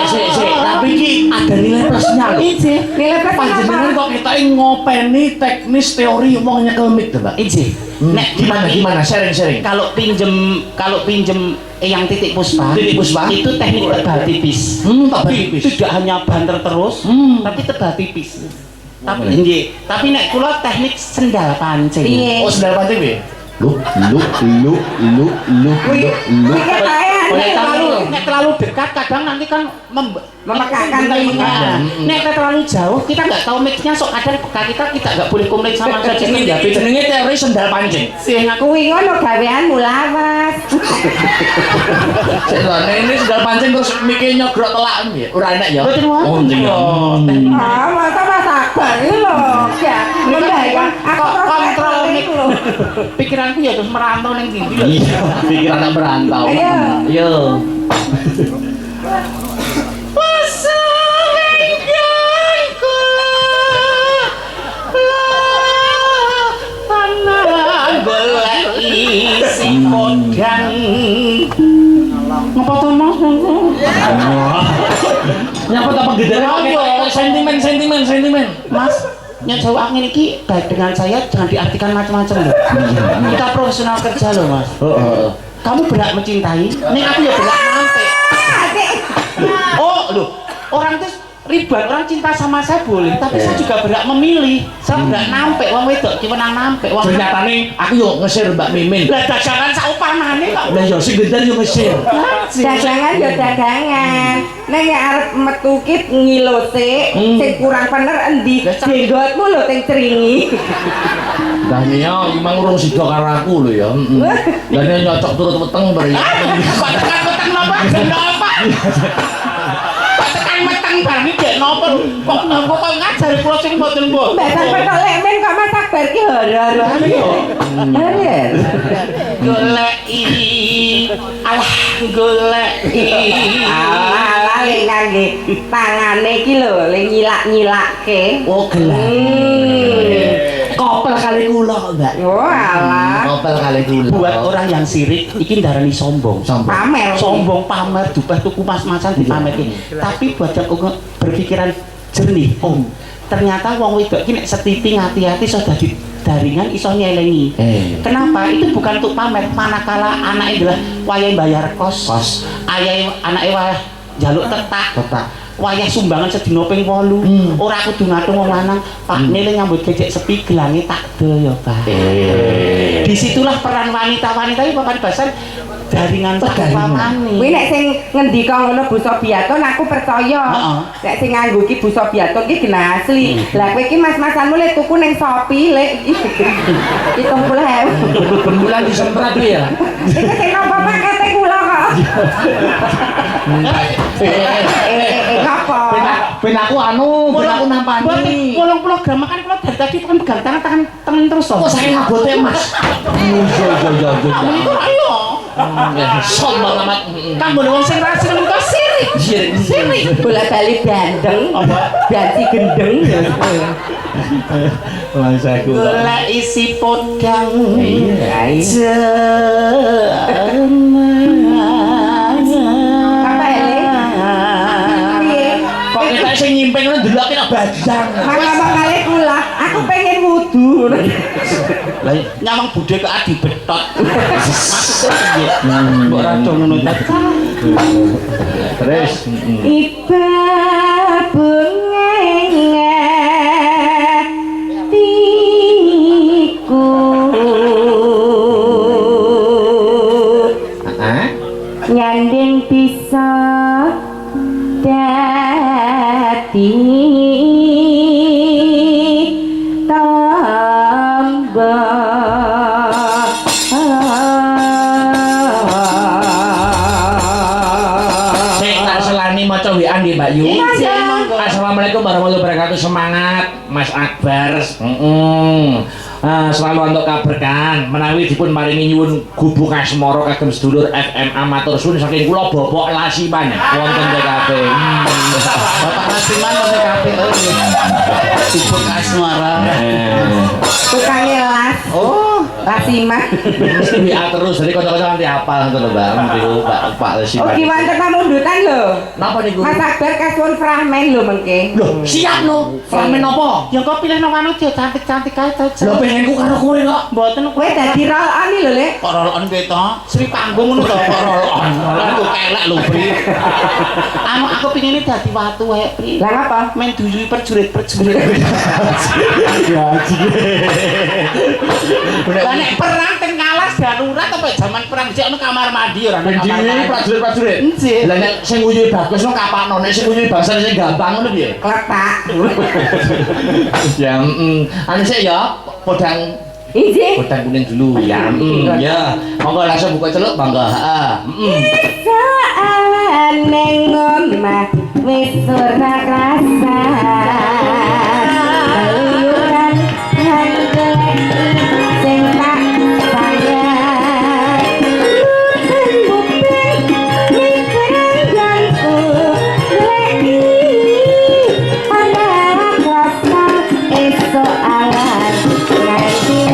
[SPEAKER 1] Sik, tapi iki ada nilai plusnya lho.
[SPEAKER 3] Iji, nilai plus
[SPEAKER 1] Panjenengan kok kita ngopeni teknis teori wong nyekel mic to, Mbak.
[SPEAKER 2] Iji. Nek
[SPEAKER 1] Gimana sharing.
[SPEAKER 2] kalau pinjem yang titik puspa itu teknik tebal tipis.
[SPEAKER 1] Tebal
[SPEAKER 2] Tapi
[SPEAKER 1] tipis.
[SPEAKER 2] tidak hanya banter terus, tapi tebal tipis. Tapi nggih, tapi nek kula teknik sendal pancing.
[SPEAKER 3] Piye?
[SPEAKER 1] Oh, sendal pancing piye? Lu.
[SPEAKER 3] Kuwi ketae
[SPEAKER 2] Nek terlalu dekat kadang nanti kan
[SPEAKER 3] memekakkan telinga.
[SPEAKER 2] Nek terlalu jauh kita nggak tahu mixnya sok kadang kita nggak boleh komunik sama saja ya.
[SPEAKER 1] Jenenge teori sendal pancing.
[SPEAKER 2] Sing aku
[SPEAKER 3] Kuwi ngono gaweanmu lawas.
[SPEAKER 1] Sik lho, ini sendal pancing terus mikir nyogrok telak piye? Ora enak ya.
[SPEAKER 2] Mboten wonten.
[SPEAKER 1] Oh, jeneng.
[SPEAKER 3] Ah, masa Mas Akbar iki lho. Ya, membayar aku
[SPEAKER 2] kontrol nih
[SPEAKER 3] lho.
[SPEAKER 2] pikiranku ya terus merantau neng ndi lho.
[SPEAKER 1] Iya, pikiran tak berantau.
[SPEAKER 3] Ayo.
[SPEAKER 1] Yo.
[SPEAKER 2] Golek isi kodang. Ngapa to Mas?
[SPEAKER 1] Nyapa apa gedhe sentimen.
[SPEAKER 2] Mas, nyajau angin iki baik dengan saya jangan diartikan macam-macam loh. Kita profesional kerja loh Mas. Kamu berhak mencintai, nih aku ya berhak nampe. Oh, loh, orang itu ribuan orang cinta sama saya boleh, tapi saya juga berhak memilih. Saya berhak nampe, wong wedok ki menang nampe.
[SPEAKER 1] Ternyatane aku yo ngesir Mbak Mimin.
[SPEAKER 2] Lah dagangan saupanane kok.
[SPEAKER 1] Lah yo sing gedhe yo ngesir.
[SPEAKER 3] Dagangan ya dagangan. Nek arep metu ki ngilose, sing kurang bener endi? Jenggotmu lho sing cringi.
[SPEAKER 1] Lah Mia iki mang urung sida karo aku lho ya. Lah nek nyocok turut weteng bari.
[SPEAKER 2] Kok tekan-tekan napa? Napa? Kok tekan meteng barang iki dek napa? Kok ngajari kula sing mboten mbok.
[SPEAKER 3] Mbak petok lemen kok Mas Akbar ki horor. Horor.
[SPEAKER 2] Goleki alah goleki
[SPEAKER 3] Alah le ngangge tangane iki lho le nyilak-nyilakke.
[SPEAKER 1] Oh gelar. Kopel kali kula, Mbak.
[SPEAKER 3] Oh alah.
[SPEAKER 1] Kopel kali kula.
[SPEAKER 2] buat orang yang sirik iki ndarani sombong.
[SPEAKER 3] Pamer.
[SPEAKER 2] Sombong pamer dupeh tuku mas-masan dipamerke. Tapi buat yang berpikiran jernih, oh ternyata wong wedok iki nek setiti hati-hati iso dadi daringan iso nyelengi. Kenapa? Itu bukan untuk pamer, manakala anake adalah wayahe bayar kos. Ayahe anake wayah njaluk tetak. Wayah sumbangan sedina ping 8. Ora kudu ngatung wong lanang, Pak Nile nyambut gecek sepi gelange tak do ya, Pak. Disitulah peran wanita-wanita itu papan basan jaringan pamane.
[SPEAKER 3] Kuwi nek sing ngendika ngono Busa Biaton aku percaya. Nek sing nganggo ki Busa Biaton ki genah asli. Lah kowe iki mas-masanmu lek tuku ning Shopee lek 70.000.
[SPEAKER 1] Bulan disemprat ya.
[SPEAKER 3] Iki sing apa-apa kate kula kok. Apa?
[SPEAKER 1] Ben aku nampani.
[SPEAKER 2] 80 gram kan kula dari tadi tekan pegang tangan terus.
[SPEAKER 1] Kok saya ngabote Mas? Iya.
[SPEAKER 2] Kamu niku ayo.
[SPEAKER 1] Sombong amat.
[SPEAKER 2] Kamu wong sing ra seneng kok sirik.
[SPEAKER 3] Bola-bali bandeng. Banci gendeng.
[SPEAKER 1] Mangsaku.
[SPEAKER 2] Golek isi podang.
[SPEAKER 3] Iya. Apa ini? Piye?
[SPEAKER 1] Kok kita sing nyimpeng ngono ndeloke nek bajang.
[SPEAKER 3] Ngomong kali kula, aku pengen wudu.
[SPEAKER 1] Lah
[SPEAKER 2] Nyamang budhe kok adi betot. Maksudnya piye? Mbok rada ngono ta.
[SPEAKER 1] terus
[SPEAKER 3] Iba bungengatiku nyanding bisa dadi
[SPEAKER 1] maca WA nggih Mbak Yu.
[SPEAKER 3] Iya.
[SPEAKER 1] Assalamualaikum warahmatullahi wabarakatuh. Semangat Mas Akbar. Selalu untuk kaberkan menawi dipun maringi nyuwun gubuk asmara kagem sedulur FMA matur suwun saking kula Bapak Lasiman wonten TKP.
[SPEAKER 2] Bapak Lasiman wonten TKP. Gubuk asmara.
[SPEAKER 3] Tukang las.
[SPEAKER 2] Oh,
[SPEAKER 3] Lasiman.
[SPEAKER 1] Mesti WA terus jadi kanca-kanca nanti apal ngoten lho Mbak. Niku Pak Lasiman.
[SPEAKER 3] Oh, gimana pamundutan lho?
[SPEAKER 1] Napa niku?
[SPEAKER 3] Mas Akbar kasuwun fragmen lho mengke.
[SPEAKER 1] Loh, siap lho. Framen napa?
[SPEAKER 2] ya kok pilih nang anu dia cantik-cantik kae to.
[SPEAKER 1] Lho pengenku karo kowe kok.
[SPEAKER 2] Mboten
[SPEAKER 3] Kowe dadi roll-on iki lho, Lek.
[SPEAKER 2] kok rolokan kowe to? Sri panggung ngono to kok rolokan. Aku kelek lho, Pri. Anu aku pingine dadi watu wae, Pri.
[SPEAKER 3] Lah ngapa?
[SPEAKER 2] Men duyui perjurit-perjurit.
[SPEAKER 1] Ya.
[SPEAKER 2] Lah nek perang teng ngalas darurat apa zaman perang sik ono kamar mandi ora ono kamar mandi.
[SPEAKER 1] prajurit-prajurit.
[SPEAKER 2] Nggih.
[SPEAKER 1] Lah nek sing nguyuhi bagus no kapakno, nek sing nguyuhi bangsa sing gampang ngono piye?
[SPEAKER 3] Kletak.
[SPEAKER 1] Ya, anu sik ya, podang
[SPEAKER 3] Iji.
[SPEAKER 1] kuning dulu ya. Ya, monggo langsung buka celuk monggo. Heeh.
[SPEAKER 3] Saat neng omah wis ora krasa. Keluyuran handelek sing tak sayang. Bukti mikiranku leki ana krasa esok awan nganti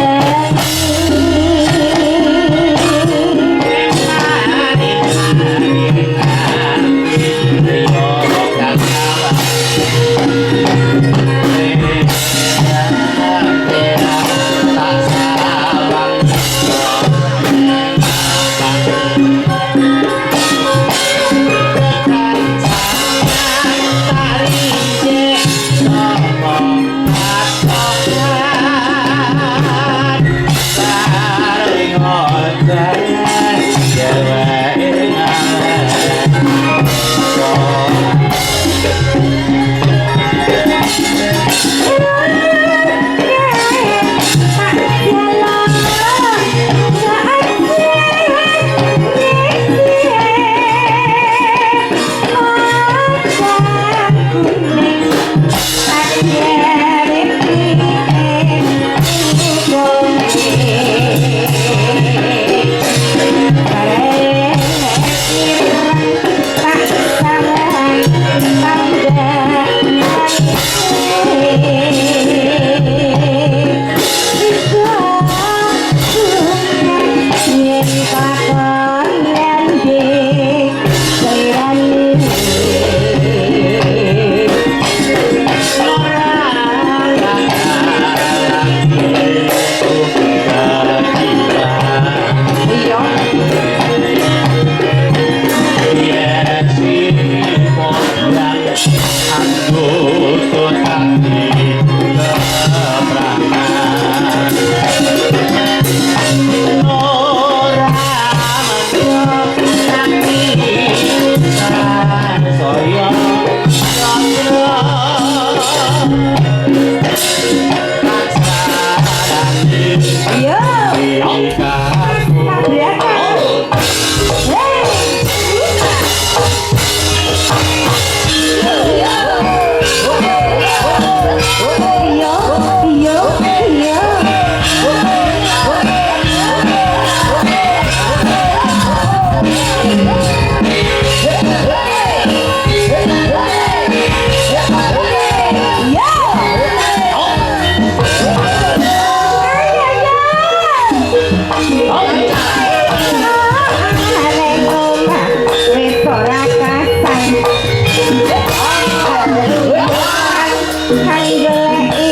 [SPEAKER 3] kang goleki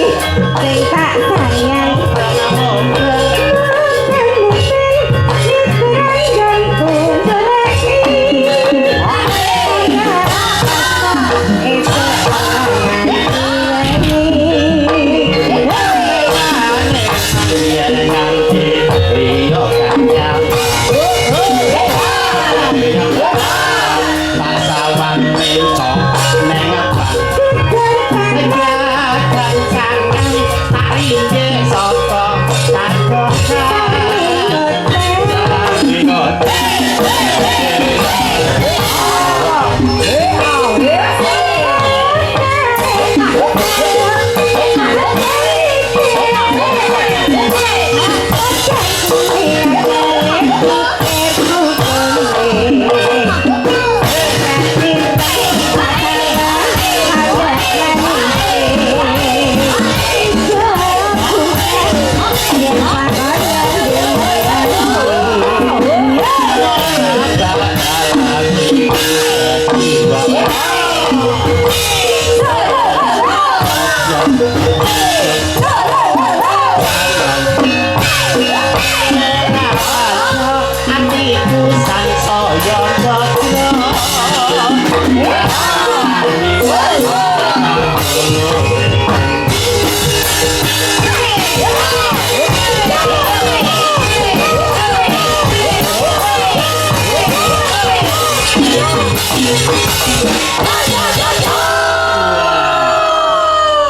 [SPEAKER 3] sing tak sayang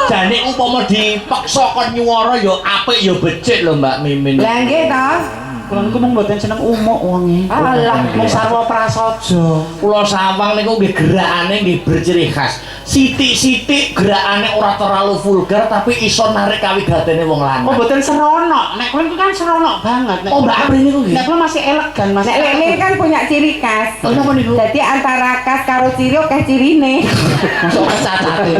[SPEAKER 1] jane upama dipaksa kon nyuwara ya apik ya becik lho Mbak Mimin.
[SPEAKER 3] Lah nggih to.
[SPEAKER 2] Kula niku mung mboten seneng umuk wonge.
[SPEAKER 3] Alah,
[SPEAKER 2] mung sarwa prasaja.
[SPEAKER 1] Kula sawang niku nggih gerakane nggih berciri khas. Sithik-sithik gerakane ora terlalu vulgar tapi iso narik kawigatene wong lanang.
[SPEAKER 2] Oh mboten seronok. Nek kowe kan seronok banget. Nek
[SPEAKER 1] Oh Mbak Apri niku nggih.
[SPEAKER 2] Nek kowe masih elegan, Mas.
[SPEAKER 3] Nek lele kan punya ciri khas.
[SPEAKER 1] Oh, napa niku?
[SPEAKER 3] Jadi antara khas karo ciri akeh cirine.
[SPEAKER 1] Masuk kecacate.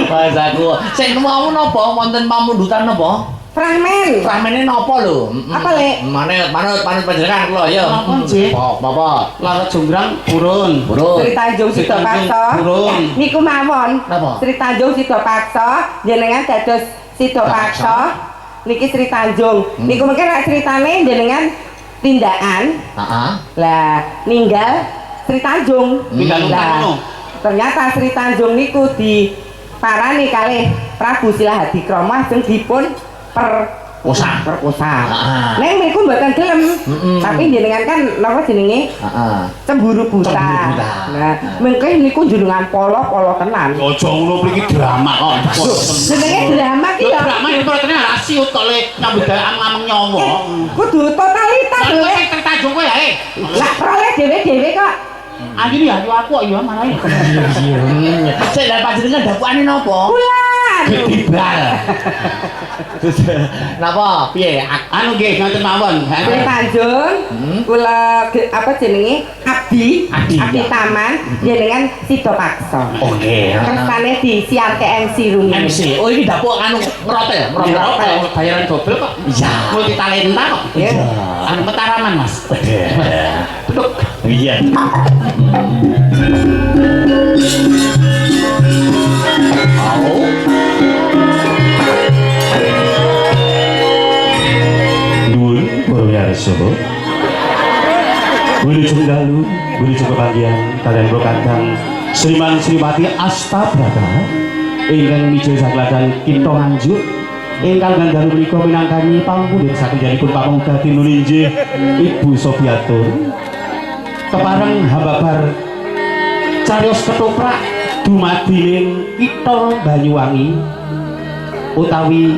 [SPEAKER 1] Mas aku. Sing mau napa wonten pamundutan napa?
[SPEAKER 3] Fragmen.
[SPEAKER 1] Ramene napa lho?
[SPEAKER 3] Apa, Lek?
[SPEAKER 1] Manut panjenengan kula ya.
[SPEAKER 2] Napa, Nggih?
[SPEAKER 1] Apa?
[SPEAKER 2] Lara jonggrang burun.
[SPEAKER 1] Burung.
[SPEAKER 3] Sri Tanjung Sida Paksa.
[SPEAKER 2] Burung.
[SPEAKER 3] Niku mawon.
[SPEAKER 1] Napa?
[SPEAKER 3] Sri Tanjung Sida Paksa jenengan dados Sida Paksa. Niki Sri Tanjung. Niku mungkin nek critane jenengan tindakan.
[SPEAKER 1] Heeh.
[SPEAKER 3] Lah ninggal Sri Tanjung.
[SPEAKER 2] Ninggal
[SPEAKER 3] Lah,
[SPEAKER 2] ngono.
[SPEAKER 3] ternyata Sri Tanjung niku diparani kalih Prabu Silahadikrama sing dipun
[SPEAKER 1] Usah.
[SPEAKER 3] perkosa.
[SPEAKER 1] Ah.
[SPEAKER 3] Neng mriku mboten gelem. Tapi jenengan kan napa jenenge?
[SPEAKER 1] Heeh.
[SPEAKER 3] Cemburu buta.
[SPEAKER 1] Cemburu buta.
[SPEAKER 3] Nah, mengke niku jenengan polo tenan.
[SPEAKER 2] Aja ngono mriki drama kok.
[SPEAKER 3] Jenenge drama ki ya.
[SPEAKER 2] Drama iki ternyata rasio tok le nyambut gawe amang nyawa.
[SPEAKER 3] Kudu totalitas lho.
[SPEAKER 2] Lah sing Tanjung kowe ae.
[SPEAKER 3] Lah proleh dhewe-dhewe kok.
[SPEAKER 2] Anjir ya aku kok ya malah.
[SPEAKER 1] Sik lha panjenengan dapukane napa?
[SPEAKER 3] Bulan.
[SPEAKER 1] Ketibal. Napa? Piye?
[SPEAKER 2] Anu nggih ngoten mawon.
[SPEAKER 3] Sri Tanjung, kula apa jenenge? Abdi
[SPEAKER 1] Abdi.
[SPEAKER 3] Taman jenengan Sida Paksa.
[SPEAKER 1] Oke.
[SPEAKER 3] Kersane disiarke MC Rumi.
[SPEAKER 1] MC. Oh iki dapuk anu ngrotel,
[SPEAKER 2] Ngerotel bayaran double kok.
[SPEAKER 1] Iya.
[SPEAKER 2] Multi talenta kok.
[SPEAKER 3] Ya.
[SPEAKER 2] Anu Mataraman, Mas. Duduk.
[SPEAKER 1] Iya. Mau.
[SPEAKER 4] Nuwun para warsa. Wilujeng dalu, wilujeng kepanggihan kaliyan kula Kakang Sriman Sriwati Astabrata ingkang mijil sakladan Kitha Nganjuk ingkang ngandhani menika minangkani pangpundhut sakinjanipun pamungkati nulinggih Ibu Sobiatur kepareng hambabar cariyos ketoprak dumadining Kitha Banyuwangi utawi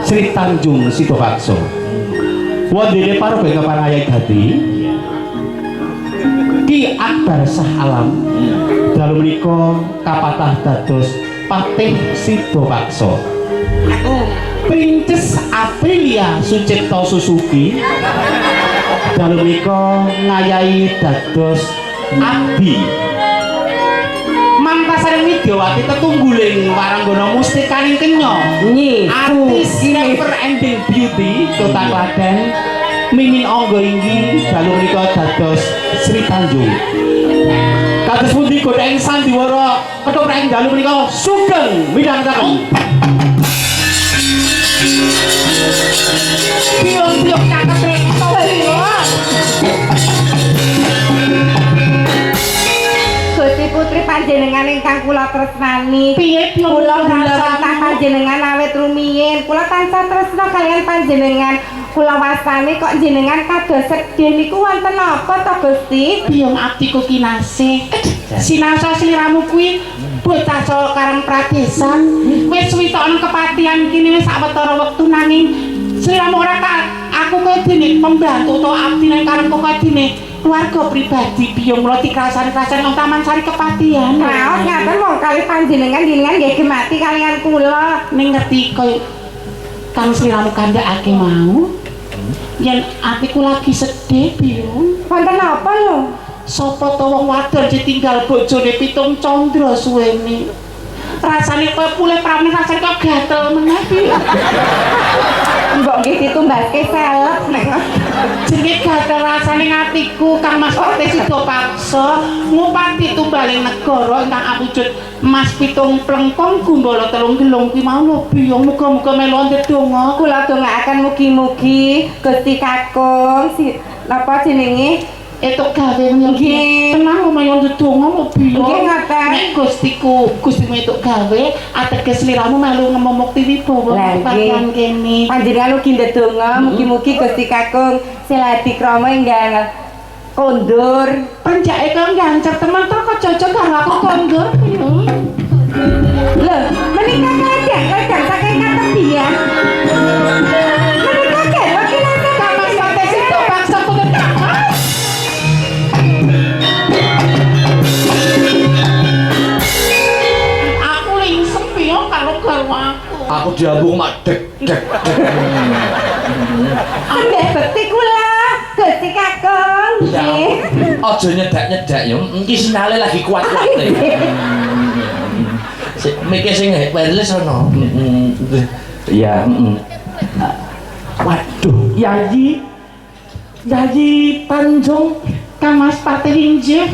[SPEAKER 4] Sri Tanjung Sida Paksa. Wondene paroga kapanayai dadi Ki Akbar Sah Alam dalu menika kapatah dados Patih Sida Paksa. Princes Aprilia Sucipto Susuki dalu menika ngayahi dados abdi Mantasareng Widyawati tetungguling waranggana mustikaning kenya
[SPEAKER 3] Nyi,
[SPEAKER 4] artis never ending beauty Kota Klaten Mimin Angga inggih dalu menika dados Sri Tanjung. Kados pundi godheng sandiwara ketoprak dalu menika sugeng midhangetaken.
[SPEAKER 2] Biong-biong cakep rek.
[SPEAKER 3] Gusti putri panjenengan ingkang kula tresnani.
[SPEAKER 2] Piye
[SPEAKER 3] Kula wantah panjenengan awet rumiyin. Kula tansah tresna kaliyan panjenengan. Kula wastani kok jenengan kados sedih niku wonten apa to Gusti?
[SPEAKER 2] Biong abdiku kinasih. Sinasa sliramu kuwi bocah karang pradesan. Wis suwitoken kepatihan kini wis sawetara wektu nanging sliramu ora aku kowe dene pembantu utawa abdi nang karepku kowe dene keluarga pribadi biung kula dikrasani-krasani nang Taman Sari kepatihan.
[SPEAKER 3] Raos ngaten wong kali panjenengan nggih gemati kaliyan kula.
[SPEAKER 2] Ning ngerti koyo kang sliramu kandhakake mau. Yen atiku lagi sedih biung.
[SPEAKER 3] Wonten apa lho?
[SPEAKER 2] Sapa to wong wadon ditinggal bojone 7 candra suwene. Rasane koyo pulih pramene rasane kok gatel meneh iki.
[SPEAKER 3] Mbok nggih ditumbaske selek nek
[SPEAKER 2] jenenge gatel rasane ngatiku Kang Mas Pate sida paksa ngupati tumbaling negara ingkang awujud emas 7 plengkong gumbala 3 gelung kuwi mau lho biyong muga-muga melu ndedonga.
[SPEAKER 3] kula dongaaken mugi-mugi Gusti Kakung napa jenenge
[SPEAKER 2] Etuk gawe nggih. Tenang lumayan ndedonga lho biyong.
[SPEAKER 3] Nggih ngoten.
[SPEAKER 2] Nek Gustimu etuk gawe ateges sliramu melu ngemomok Wibawa bagian kene.
[SPEAKER 3] Panjenengan ugi ndedonga mugi-mugi Gusti Kakung Siladi Krama enggal kondur.
[SPEAKER 2] Penjake kok gancer temen to kok cocok karo aku kondur.
[SPEAKER 3] Lho, menika kadang saking katembian. Menika kok kinase
[SPEAKER 2] Kang Mas Pate sida paksa kudu tamat. Aku lingsem piye karo garwaku.
[SPEAKER 1] Aku diambung mak dek.
[SPEAKER 3] ambek bekti kula Gusti Kakung. Nggih.
[SPEAKER 1] Aja nyedak-nyedak ya. Iki sinale lagi kuat-kuate. Mikir sing wireless ono.
[SPEAKER 4] Iya, waduh, Yayi Tanjung.
[SPEAKER 2] Kang Mas Pate injih.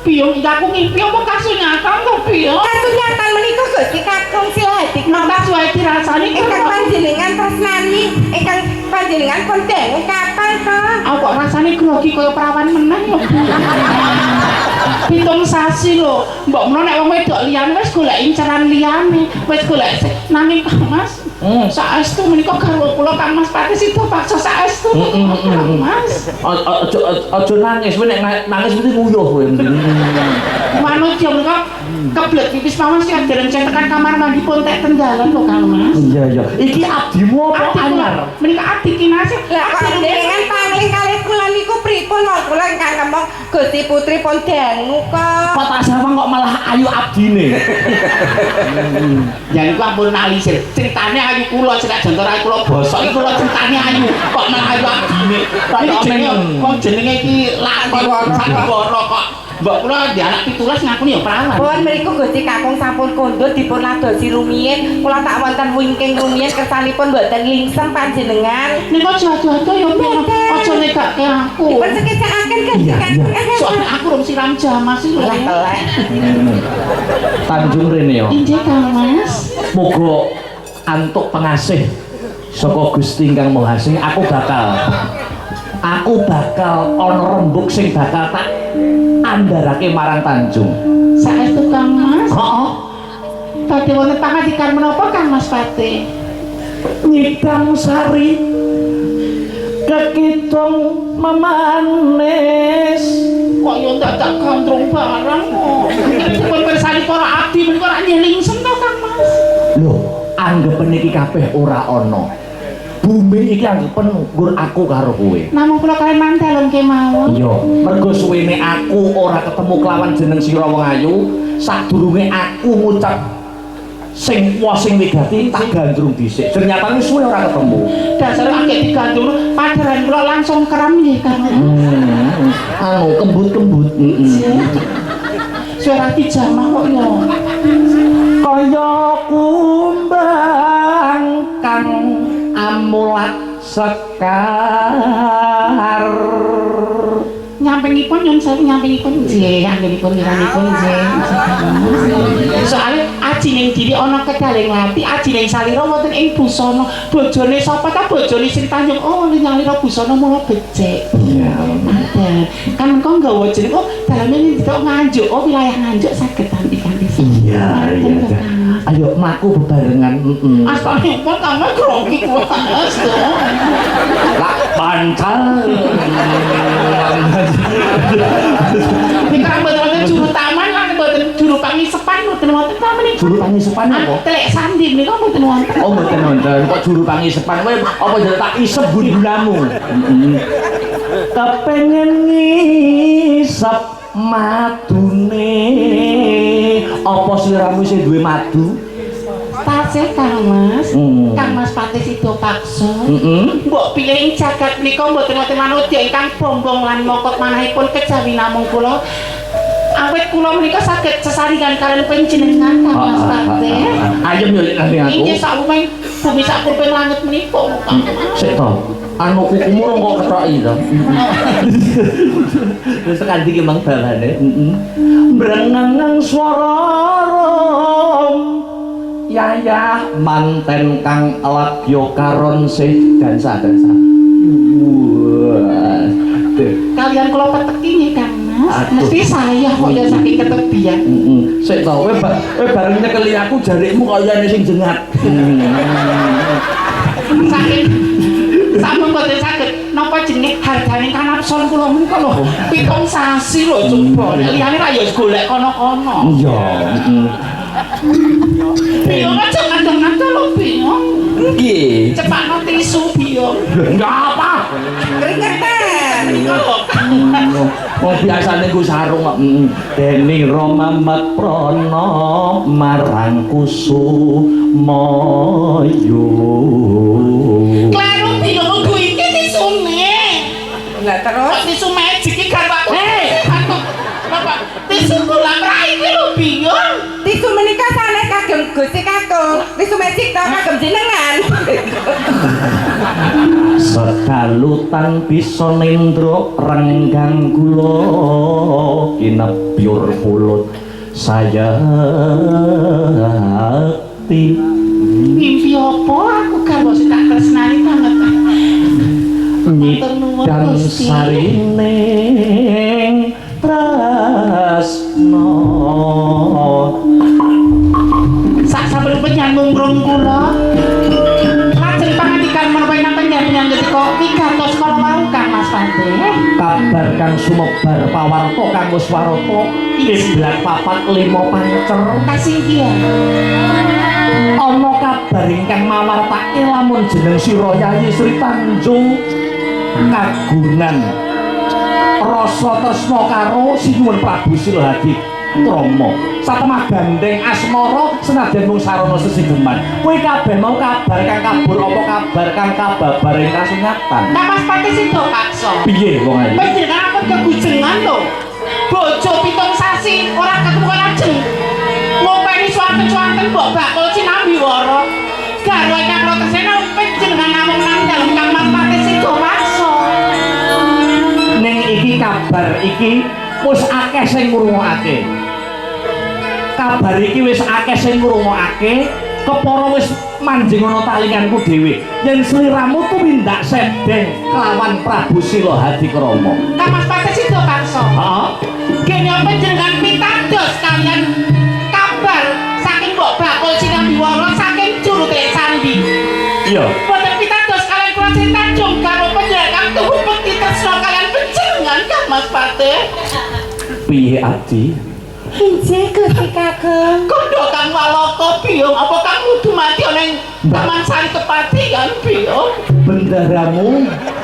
[SPEAKER 2] Piye aku ngimpi apa kasunyatan to piye?
[SPEAKER 3] Kasunyatan menika Gusti Kakung Siladi
[SPEAKER 2] Napa suwe dirasani
[SPEAKER 3] ingkang panjenengan tresnani, ingkang panjenengan pun dengu kapal to.
[SPEAKER 2] aku kok rasane grogi kaya perawan meneh ya. 7 sasi lho. Mbok menawa nek wong wedok liyane wis golek inceran liyane, wis golek nanging Kang Mas. Saestu menika garwa kula Kang Mas Pati sida paksa saestu. Kang Mas.
[SPEAKER 1] Aja nangis, nek nangis mesti nguyuh kowe.
[SPEAKER 2] Manut ya menika keblek pipis mawon sing dereng tekan kamar mandi pun tek tenggalan lho Kang Mas.
[SPEAKER 4] Iya. Iki abdimu apa anyar?
[SPEAKER 2] Menika abdi kinasih.
[SPEAKER 3] Lah kok jenengan pangling kalih kula niku pripun wong kula ingkang ngomong Gusti Putri pun dengu kok.
[SPEAKER 4] Kok tak sawang kok malah ayu abdine.
[SPEAKER 2] Ya niku ampun nalisir. Critane ayu kula cerak jantar ayu kula bosok iki kula critane ayu kok malah ayu abdine. Kok jenenge iki lakon sandiwara kok. Mbok kula di anak 17 ngakuni ya perawan.
[SPEAKER 3] Pun mriku Gusti Kakung sampun kondur dipun ladosi rumiyin. Kula tak wonten wingking rumiyin kersanipun mboten lingsem panjenengan.
[SPEAKER 2] Niku aja-aja ya aja negake aku.
[SPEAKER 3] Dipun sekecakaken Gusti Kakung.
[SPEAKER 2] Soalnya aku rum siram jamas iki lho.
[SPEAKER 3] Telek.
[SPEAKER 4] Tanjung rene ya.
[SPEAKER 2] Injih Kang Mas.
[SPEAKER 4] Moga antuk pengasih saka Gusti ingkang Maha Sing aku bakal ana rembug sing bakal tak andharake marang Tanjung.
[SPEAKER 2] Saestu Kang Mas.
[SPEAKER 4] Heeh.
[SPEAKER 2] Badhe wonten pangandikan menapa Kang Mas Pati?
[SPEAKER 4] Nyidang sari kekitung memanis.
[SPEAKER 2] Kok yo dadak gandrung barang kok. Dipun pirsani para abdi menika ora nyelingsem to Kang Mas.
[SPEAKER 4] Lho, anggepen iki kabeh ora ana. Bumi iki anggepen nggur aku karo kowe.
[SPEAKER 2] Namung kula kalian mantelon kemawon.
[SPEAKER 4] Iya, mergo suwene aku ora ketemu kelawan jeneng sira wong ayu, sadurunge aku ngucap sing wigati tak gandrung dhisik. Ternyata wis suwe ora ketemu.
[SPEAKER 2] Dasar akeh digandrung padharan kula langsung kerem nggih Kang.
[SPEAKER 4] Anu kembut-kembut.
[SPEAKER 2] Suara dijamah kok ya.
[SPEAKER 4] Kaya kumbang kang amulat sekar
[SPEAKER 2] Anggenipun nyun sewu nyampingipun nggih, anggenipun wiranipun nggih. Soale ajining diri ana kedaling lati, ajining salira wonten ing busana. Bojone sapa ta bojone Sri Tanjung? Oh, nyalira busana mula becik.
[SPEAKER 4] Iya.
[SPEAKER 2] Kan kok nggawa jeneng oh dalane ditok Nganjuk. Oh, wilayah Nganjuk saged kanthi-kanthi.
[SPEAKER 4] Iya. Ayo mlaku bebarengan.
[SPEAKER 2] Asalipun tambah grogi kuwi.
[SPEAKER 4] Lah pancal.
[SPEAKER 2] Nika mboten juru taman lan mboten juru pangisepan mboten wonten ta menika.
[SPEAKER 4] Juru pangisepan apa?
[SPEAKER 2] Telek sandi nika mboten wonten.
[SPEAKER 4] Oh mboten wonten. Kok juru pangisepan kowe apa jare tak isep gundulamu? Kepengen ngisep madune. Apa sliramu sing duwe madu?
[SPEAKER 2] Tasih Kang Mas. Kang Mas Patih Sida Paksa. Mbok pilih ing jagat menika mboten wonten manungsa ingkang bombong lan mokot manahipun kejawi namung kula. Awit kula menika saged sesaringan kaliyan panjenengan Kang Mas Patih.
[SPEAKER 4] Ayem yo nang aku.
[SPEAKER 2] Inggih sakumeng bumi sakurping langit menika Kang Mas.
[SPEAKER 4] Sik to. Anu kukumu kok kethoki to. Wis tekan iki mang dalane. Brengeng swara yayah manten kang labya karon sih dansa.
[SPEAKER 2] Kalian kula peteki nggih Kang Mas. Mesti saya kok ya saking ketebian.
[SPEAKER 4] Sik to, kowe bareng nyekeli aku jarikmu kayane sing jengat.
[SPEAKER 2] Saking sampun boten saged napa jenenge hargane kanapson kula menika lho. 7 sasi lho coba. Liyane ra ya golek kono-kono.
[SPEAKER 4] Iya,
[SPEAKER 2] Biong aja kadang-kadang lho biong.
[SPEAKER 4] Nggih.
[SPEAKER 2] Cepakno tisu biong.
[SPEAKER 4] Enggak apa.
[SPEAKER 2] Keringetan. Niku lho.
[SPEAKER 4] Oh biasane ku sarung kok. Dening Ramamat Prana marang Kusumayu.
[SPEAKER 2] Kleru biong kuwi iki tisune.
[SPEAKER 3] Lah terus
[SPEAKER 2] Tisu magic iki garwaku. Bapak, tisu kula mrai iki lho biong.
[SPEAKER 3] tisu menika sanes kagem Gusti Kakung. Tisu magic to kagem jenengan.
[SPEAKER 4] Sekalutan bisa nendro renggang kula kinepyur mulut saya hati.
[SPEAKER 2] Mimpi apa aku karo sing tak tresnani banget.
[SPEAKER 4] Nyidang sarining tresno.
[SPEAKER 2] Sak saben penyambung rong kula. Lajeng pangandikan menapa ingkang panjenengan ngendika wigatos kala wau Kang Mas Patih.
[SPEAKER 4] Kabar kang sumebar pawarta kang Muswarata Kiblat 4-5 pancer.
[SPEAKER 2] Kasinggihan.
[SPEAKER 4] Ana kabar ingkang mawartake lamun jeneng Sira Yayi Sri Tanjung kagungan rasa tresna karo Sinuwun Prabu Silhadi Rama. Satemah gandeng asmara senajan mung sarana sesinggeman. Kuwi kabeh mau kabar kang kabur apa kabar kang kababar ing kasunyatan.
[SPEAKER 2] Kang Mas Patih Sida Paksa.
[SPEAKER 4] Piye wong ayu?
[SPEAKER 2] Panjenengan ampun kegujengan lho. Bojo 7 sasi ora ketemu lajeng. Ngopeni swanten-swanten mbok bakul sinambi wara. Garwa ingkang kula tresna panjenengan namung nang dalem Kang Mas Patih Sida Paksa.
[SPEAKER 4] Ning iki kabar iki wis akeh sing ngrungokake. Kabar iki wis akeh sing ngrungokake, kepara wis manjing ana talinganku dhewe. Yen sliramu tumindak sedeng kelawan Prabu Silhadi Rama.
[SPEAKER 2] Kang Mas Patih Sida Paksa.
[SPEAKER 4] Heeh.
[SPEAKER 2] Kene panjenengan pitados kalian kabar saking mbok bakul sinambi wara saking curute sandi.
[SPEAKER 4] Iya.
[SPEAKER 2] Boten pitados kalian kula Sri Tanjung karo panjenengan tuhu bekti tresna kalian panjenengan Kang Mas Patih.
[SPEAKER 4] Piye Adi?
[SPEAKER 3] Injih Gusti Kakung.
[SPEAKER 2] Kondo Kang Walaka biung apa Kang kudu mati ana ing Taman Sari Kepatihan biung.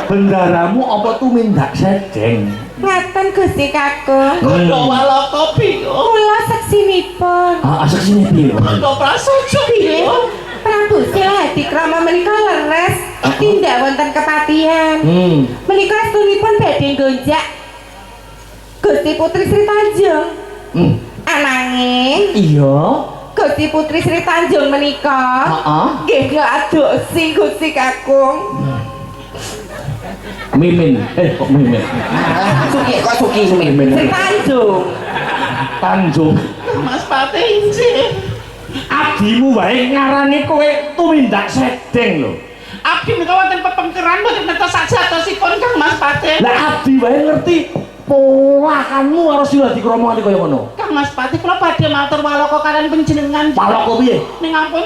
[SPEAKER 4] Bendaramu apa tumindak sedeng?
[SPEAKER 3] Ngaten Gusti Kakung.
[SPEAKER 2] Kondo Walaka biung.
[SPEAKER 3] Kula seksinipun.
[SPEAKER 4] Asek sini piye?
[SPEAKER 2] Kondo Prasojo biung.
[SPEAKER 3] Prabu Silhadi Rama menika leres tindak wonten kepatihan. Menika astunipun badhe gonjak Gusti Putri Sri Tanjung. Ananging
[SPEAKER 4] Iya.
[SPEAKER 3] Gusti Putri Sri Tanjung menika
[SPEAKER 4] Heeh.
[SPEAKER 3] nggih adosi Gusti Kakung.
[SPEAKER 4] Mimin. Kok Mimin?
[SPEAKER 3] Suki kok Suki
[SPEAKER 4] Mimin.
[SPEAKER 3] sing Tanjung.
[SPEAKER 4] Tanjung.
[SPEAKER 2] Mas Pate injih.
[SPEAKER 4] Abdimu wae ngarani kowe tumindak sedeng lho.
[SPEAKER 2] Abdi menika wonten pepengkeran mboten ngertos sajatosipun Kang Mas Pate.
[SPEAKER 4] Lah abdi wae ngerti polakanmu karo sira dikromongane kaya ngono.
[SPEAKER 2] Kang Mas Pate kula badhe matur walaka kalian panjenengan.
[SPEAKER 4] Walaka piye?
[SPEAKER 2] Ning ampun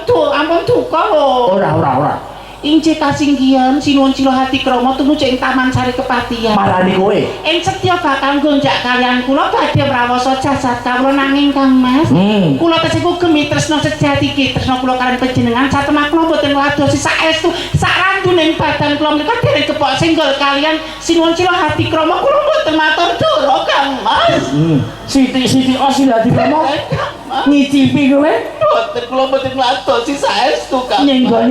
[SPEAKER 2] duka lho.
[SPEAKER 4] Ora.
[SPEAKER 2] Injih kasinggihan sinuwun sila hati krama tumuju ing Taman Sari Kepatihan.
[SPEAKER 4] Marani kowe.
[SPEAKER 2] Ing setya bakal gonjak kalian kula badhe prawoso jasad kawula nanging Kang Mas. Kula tesih gemi tresna sejati ki tresna kula kalian panjenengan satemah kula boten ngladosi saestu sak randuning badan kula menika dereng kepok singgol kalian sinuwun sila hati krama kula boten matur doro Kang Mas.
[SPEAKER 4] Siti osila dikrama. Ngicipi kowe?
[SPEAKER 2] Boten kula boten ngladosi saestu Kang.
[SPEAKER 4] Nyenggol.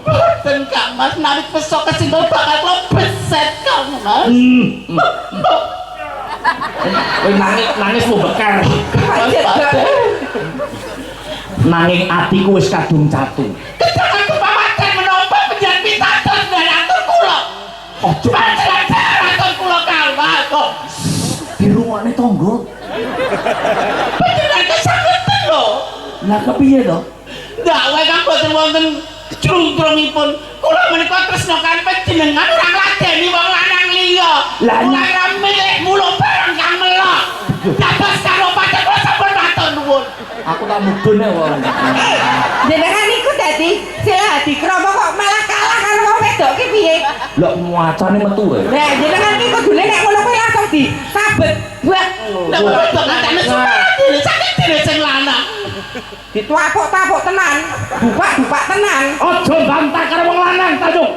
[SPEAKER 2] Boten Kang Mas narik pesok kesinggol bakal kula beset Kang Mas.
[SPEAKER 4] Kowe nangis mu bekar. Nanging atiku wis kadung catu.
[SPEAKER 2] Kedangan kepawacan menapa penjan pitados dan atur kula.
[SPEAKER 4] Ojo
[SPEAKER 2] Atur kula Kang Mas.
[SPEAKER 4] dirungokne tangga.
[SPEAKER 2] Panjenengan kesakitan lho.
[SPEAKER 4] Lah kepiye to?
[SPEAKER 2] Ndak wae Kang boten wonten jrung-jrungipun. Kula menika tresna kan panjenengan ora ngladeni wong lanang liya.
[SPEAKER 4] Lah
[SPEAKER 2] ora milik mulo bareng Kang melok. Dados karo pancen kula sampun matur nuwun.
[SPEAKER 4] Aku tak mudun wong.
[SPEAKER 3] Jenengan iku dadi sila dikrama kok malah kalah karo wong wedok ki piye?
[SPEAKER 4] Lho muacane metu wae.
[SPEAKER 3] Lah jenengan iki kudune nek ngono kuwi langsung disabet. Buat.
[SPEAKER 2] Nek wedok ngandane sumpah sakit dene sing lanang.
[SPEAKER 3] Dituapuk-tapuk tenan. Dupak-dupak tenan.
[SPEAKER 4] Ojo bantah karo wong lanang, Tanjung.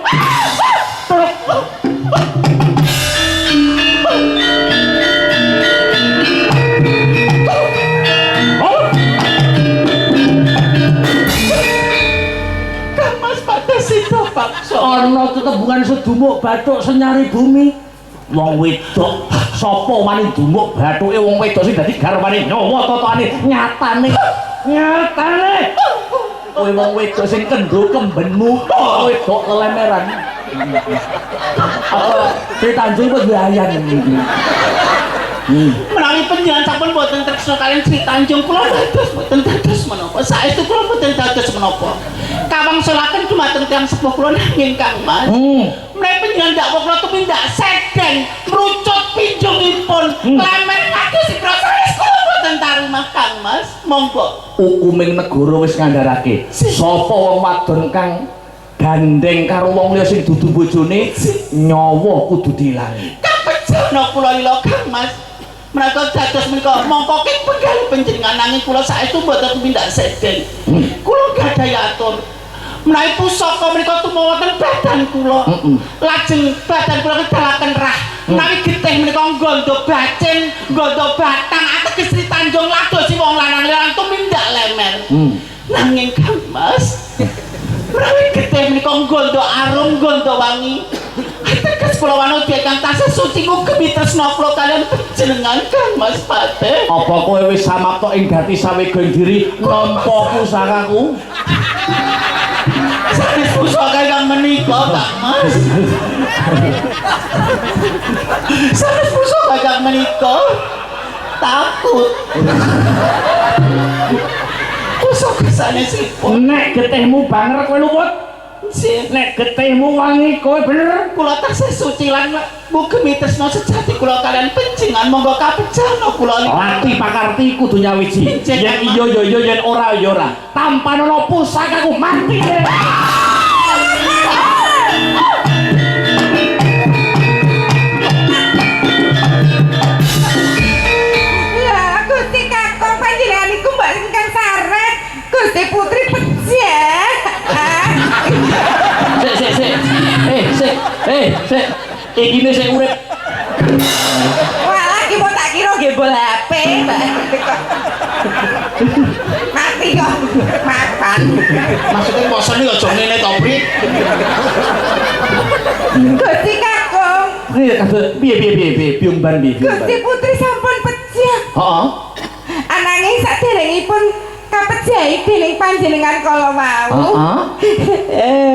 [SPEAKER 2] Kang Mas Pate sida paksa.
[SPEAKER 4] Ana tetembungan sedumuk bathuk senyari bumi. Wong wedok sapa wani dumuk bathuke wong wedok sing dadi garwane nyawa totane nyatane. Kowe wong wedok sing kendho kembenmu kok wedok lelemeran. Apa Sri Tanjung kok diayan iki.
[SPEAKER 2] Menawi panjenengan sampun boten tresna kalian Sri Tanjung kula dados boten dados menapa. Saestu kula boten dados menapa. Kawangsulaken dumateng tiyang sepuh kula nanging Kang Mas. Menawi panjenengan dak kula tumindak sedeng mrucut pinjungipun klemen kados proses kula boten tarimah Kang Mas. Monggo.
[SPEAKER 4] Hukuming negara wis ngandharake sapa wong wadon kang gandeng karo wong liya sing dudu bojone nyawa kudu diilangi.
[SPEAKER 2] Kapejana kula lila Kang Mas. Menawi dados menika mongko king penggalih panjenengan nanging kula saestu boten tumindak sedeng. Kula gadhahi atur. Menawi pusaka menika tumawa wonten badan kula. Lajeng badan kula kedalaken rah. Menawi getih menika nggondo bacin, nggondo batang ateges Sri Tanjung ladosi wong lanang-lanang tumindak lemer. Nanging Kang Mas, menawi getih menika nggondo arum, nggondo wangi. Ateges kula wanudi kang tasih suci ngugemi tresna kula kaliyan panjenengan Kang Mas Pate.
[SPEAKER 4] Apa kowe wis samapta ing gati sawega diri nampa pusakaku?
[SPEAKER 2] Sanes pusaka kang menika Kang Mas. Sanes pusaka kang menika takut. Pusaka sanesipun.
[SPEAKER 4] Nek getihmu banger kowe lumut. Nek getihmu wangi kowe bener.
[SPEAKER 2] Kula tasih suci lan mugemi tresna sejati kula kaliyan panjenengan monggo kapejana kula.
[SPEAKER 4] Lati pakarti kudu nyawiji. Yen iya ya iya yen ora ya ora. Tanpa ana pusakaku mati.
[SPEAKER 3] Lah Gusti Kakung panjenengan iku mbak ingkang sareh. Gusti Putri pejah.
[SPEAKER 4] Sik. Iki sing urip.
[SPEAKER 3] Walah iki mau tak kira gembol HP, Mbak. Mati kok. Makan.
[SPEAKER 2] Maksudnya poson iki aja ngene to, Pri.
[SPEAKER 3] Gusti Kakung.
[SPEAKER 4] Piye biumban piye.
[SPEAKER 3] Gusti Putri sampun pejah.
[SPEAKER 4] Heeh.
[SPEAKER 3] Ananging saderengipun kapejahi dening panjenengan kala wau.
[SPEAKER 4] Heeh.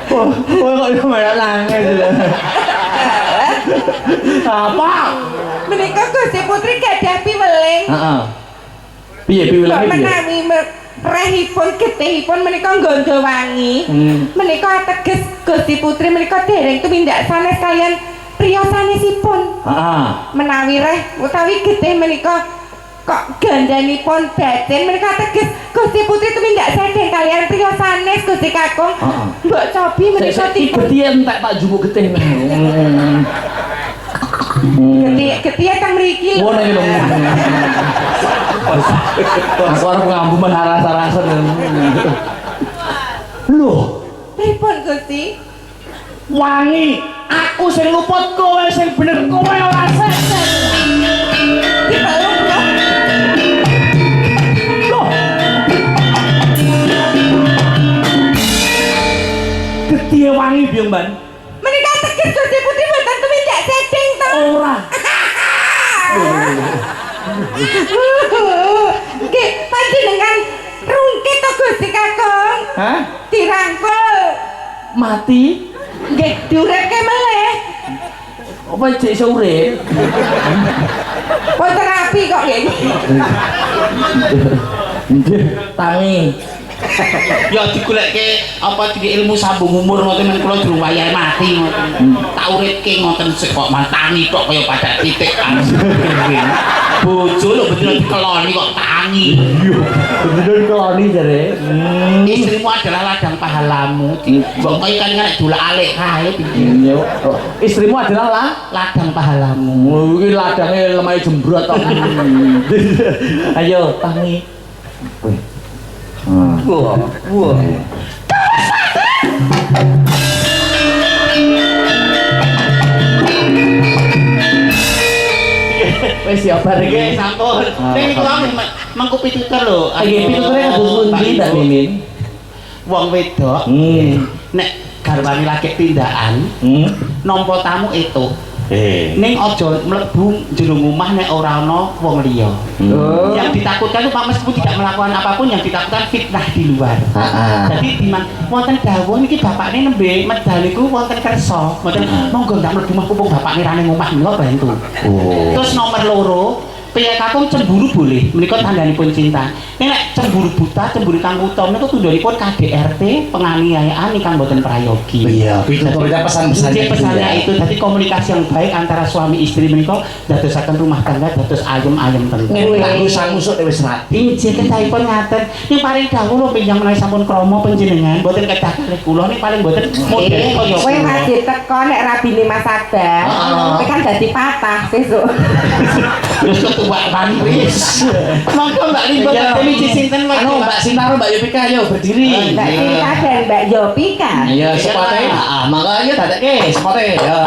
[SPEAKER 4] kok iso melok nangis. Apa?
[SPEAKER 3] Menika Gusti Putri gadah piweling.
[SPEAKER 4] Heeh. Piye piwelinge piye?
[SPEAKER 3] Menawi rehipun getihipun menika nggonggol wangi. Menika ateges Gusti Putri menika dereng tumindak sanes kalian priya sanesipun.
[SPEAKER 4] Heeh.
[SPEAKER 3] Menawi reh utawi getih menika kok gandanipun batin menika ateges Gusti Putri tumindak sedeng kalian priya sanes Gusti Kakung. Mbok cobi menika
[SPEAKER 4] getih entek tak jupuk getih.
[SPEAKER 3] Getih teng mriki lho.
[SPEAKER 4] Ngono iki lho. Aku arep ngambuman rasa-rasa. Lho,
[SPEAKER 3] Pripun Gusti?
[SPEAKER 4] wangi. Aku sing luput kowe sing bener kowe ora sesek.
[SPEAKER 3] Dipeluk lho.
[SPEAKER 4] Loh. Getih wangi piye, Mbak?
[SPEAKER 3] Menika ateges Gusti Putri mboten tumindak sedeng to.
[SPEAKER 4] Ora.
[SPEAKER 3] Nggih, panjenengan rungkit to Gusti Kakung.
[SPEAKER 4] Hah?
[SPEAKER 3] Dirangkul.
[SPEAKER 4] Mati?
[SPEAKER 3] Nggih, diuripke meleh.
[SPEAKER 4] Apa jek iso urip?
[SPEAKER 3] Pun terapi kok nggih.
[SPEAKER 4] Nggih, tangi.
[SPEAKER 2] Ya digoleke apa iki ilmu sambung umur ngoten men kula durung wayahe mati ngoten. Tak uripke ngoten sik kok mantangi tok kaya pada titik bojo lho bener dikeloni kok tangi.
[SPEAKER 4] Iya, bener keloni jare.
[SPEAKER 2] Istrimu adalah ladang pahalamu. Mbok kowe kan nek dolak alik kae
[SPEAKER 4] Iya. Istrimu adalah
[SPEAKER 2] ladang pahalamu.
[SPEAKER 4] iki ladange lemah jembrot tok. Ayo, tangi. Wah, wah. Wes siap bareng
[SPEAKER 2] Nggih, sampun. Ning niku mengko pitutur lho.
[SPEAKER 4] Nggih, pituture kados pundi Mbak Mimin?
[SPEAKER 2] Wong wedok nek garwane lagi tindakan nampa tamu itu ning aja mlebu jero omah nek ora ana wong liya. Yang ditakutkan itu Pak meskipun tidak melakukan apapun yang ditakutkan fitnah di luar. Jadi dimang wonten dawuh niki bapakne nembe medal iku wonten kersa. Mboten monggo ndak mlebu omah kupung bapakne ra ning omah mila bantu. Terus nomor loro Piye Kakung cemburu boleh, menika tandhanipun cinta. Nek cemburu buta, cemburu kang utama niku tundhonipun KDRT, penganiayaan ingkang boten prayogi.
[SPEAKER 1] Iya, pituturnya pesan-pesannya
[SPEAKER 2] pesannya itu. Jadi komunikasi yang baik antara suami istri menika dadosaken rumah tangga dados ayem-ayem tentu.
[SPEAKER 1] Nek musuk wis rapi.
[SPEAKER 2] Injih kedahipun ngaten. Ning paring dawuh pinjang menawi sampun krama panjenengan boten kedah kalih kula ning paling boten model kaya
[SPEAKER 3] Kowe masih teko nek rabine Mas Abah. Kowe kan dadi patah sesuk.
[SPEAKER 2] Wis ketuwak wis. Monggo Mbak Limbo dadi sinten wae.
[SPEAKER 1] Anu Mbak Sintaro, Mbak Yupika ayo berdiri.
[SPEAKER 3] Mbak Tika dan Mbak Yopika.
[SPEAKER 1] Ayo sepote. Heeh, mangga ayo dadekke sepote. Yo.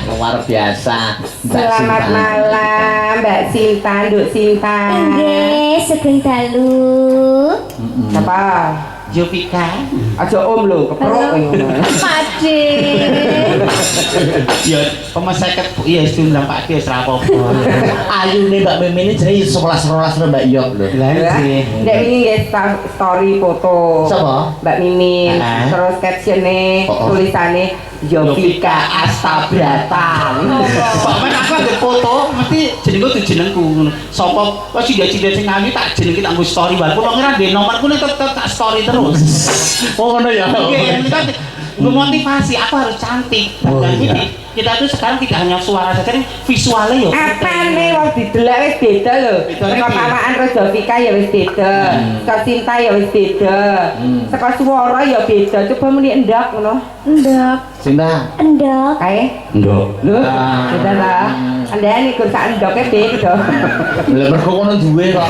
[SPEAKER 1] Luar biasa.
[SPEAKER 3] Selamat malam Mbak Sinta, Nduk Sinta.
[SPEAKER 5] Nggih, sugeng dalu.
[SPEAKER 3] Apa?
[SPEAKER 2] Yopika.
[SPEAKER 3] Aja om lho, keprok ngono.
[SPEAKER 5] Pade.
[SPEAKER 2] Ya, pemasaikat iya diundang Pak Ki wis ra apa-apa.
[SPEAKER 1] Ayune Mbak Mimin ini jenenge 11-12 Mbak Yop lho.
[SPEAKER 2] Lah sih.
[SPEAKER 3] Nek wingi nggih story foto.
[SPEAKER 1] Sapa?
[SPEAKER 3] Mbak Mimin.
[SPEAKER 2] Heeh.
[SPEAKER 3] Terus captione
[SPEAKER 1] Oh.
[SPEAKER 3] tulisane Yopika Astabrata.
[SPEAKER 2] Pak men aku ada foto, mesti jenengku tuh jenengku ngono. Sapa kok cinda-cinda sing ayu tak jenenge tak nggo story walaupun wong ora ndek nomorku nek tetep tak story terus.
[SPEAKER 1] Oh ngono ya.
[SPEAKER 2] Oke, kan nggo motivasi aku harus cantik.
[SPEAKER 1] Oh,
[SPEAKER 2] Dan
[SPEAKER 1] iya.
[SPEAKER 2] iki kita itu sekarang tidak hanya suara saja, nih visualnya ya.
[SPEAKER 3] Apane wong didelok wis beda lho. Saka pawakan Rojovika ya wis beda. Saka cinta ya wis beda. Saka swara ya beda. Coba muni endak ngono.
[SPEAKER 5] Endok.
[SPEAKER 1] Cinta.
[SPEAKER 5] Endok.
[SPEAKER 3] Kae.
[SPEAKER 1] Nduk.
[SPEAKER 3] Lho, beda lah. Andane kur sak endoke beda.
[SPEAKER 1] Lah mergo kono duwe kok.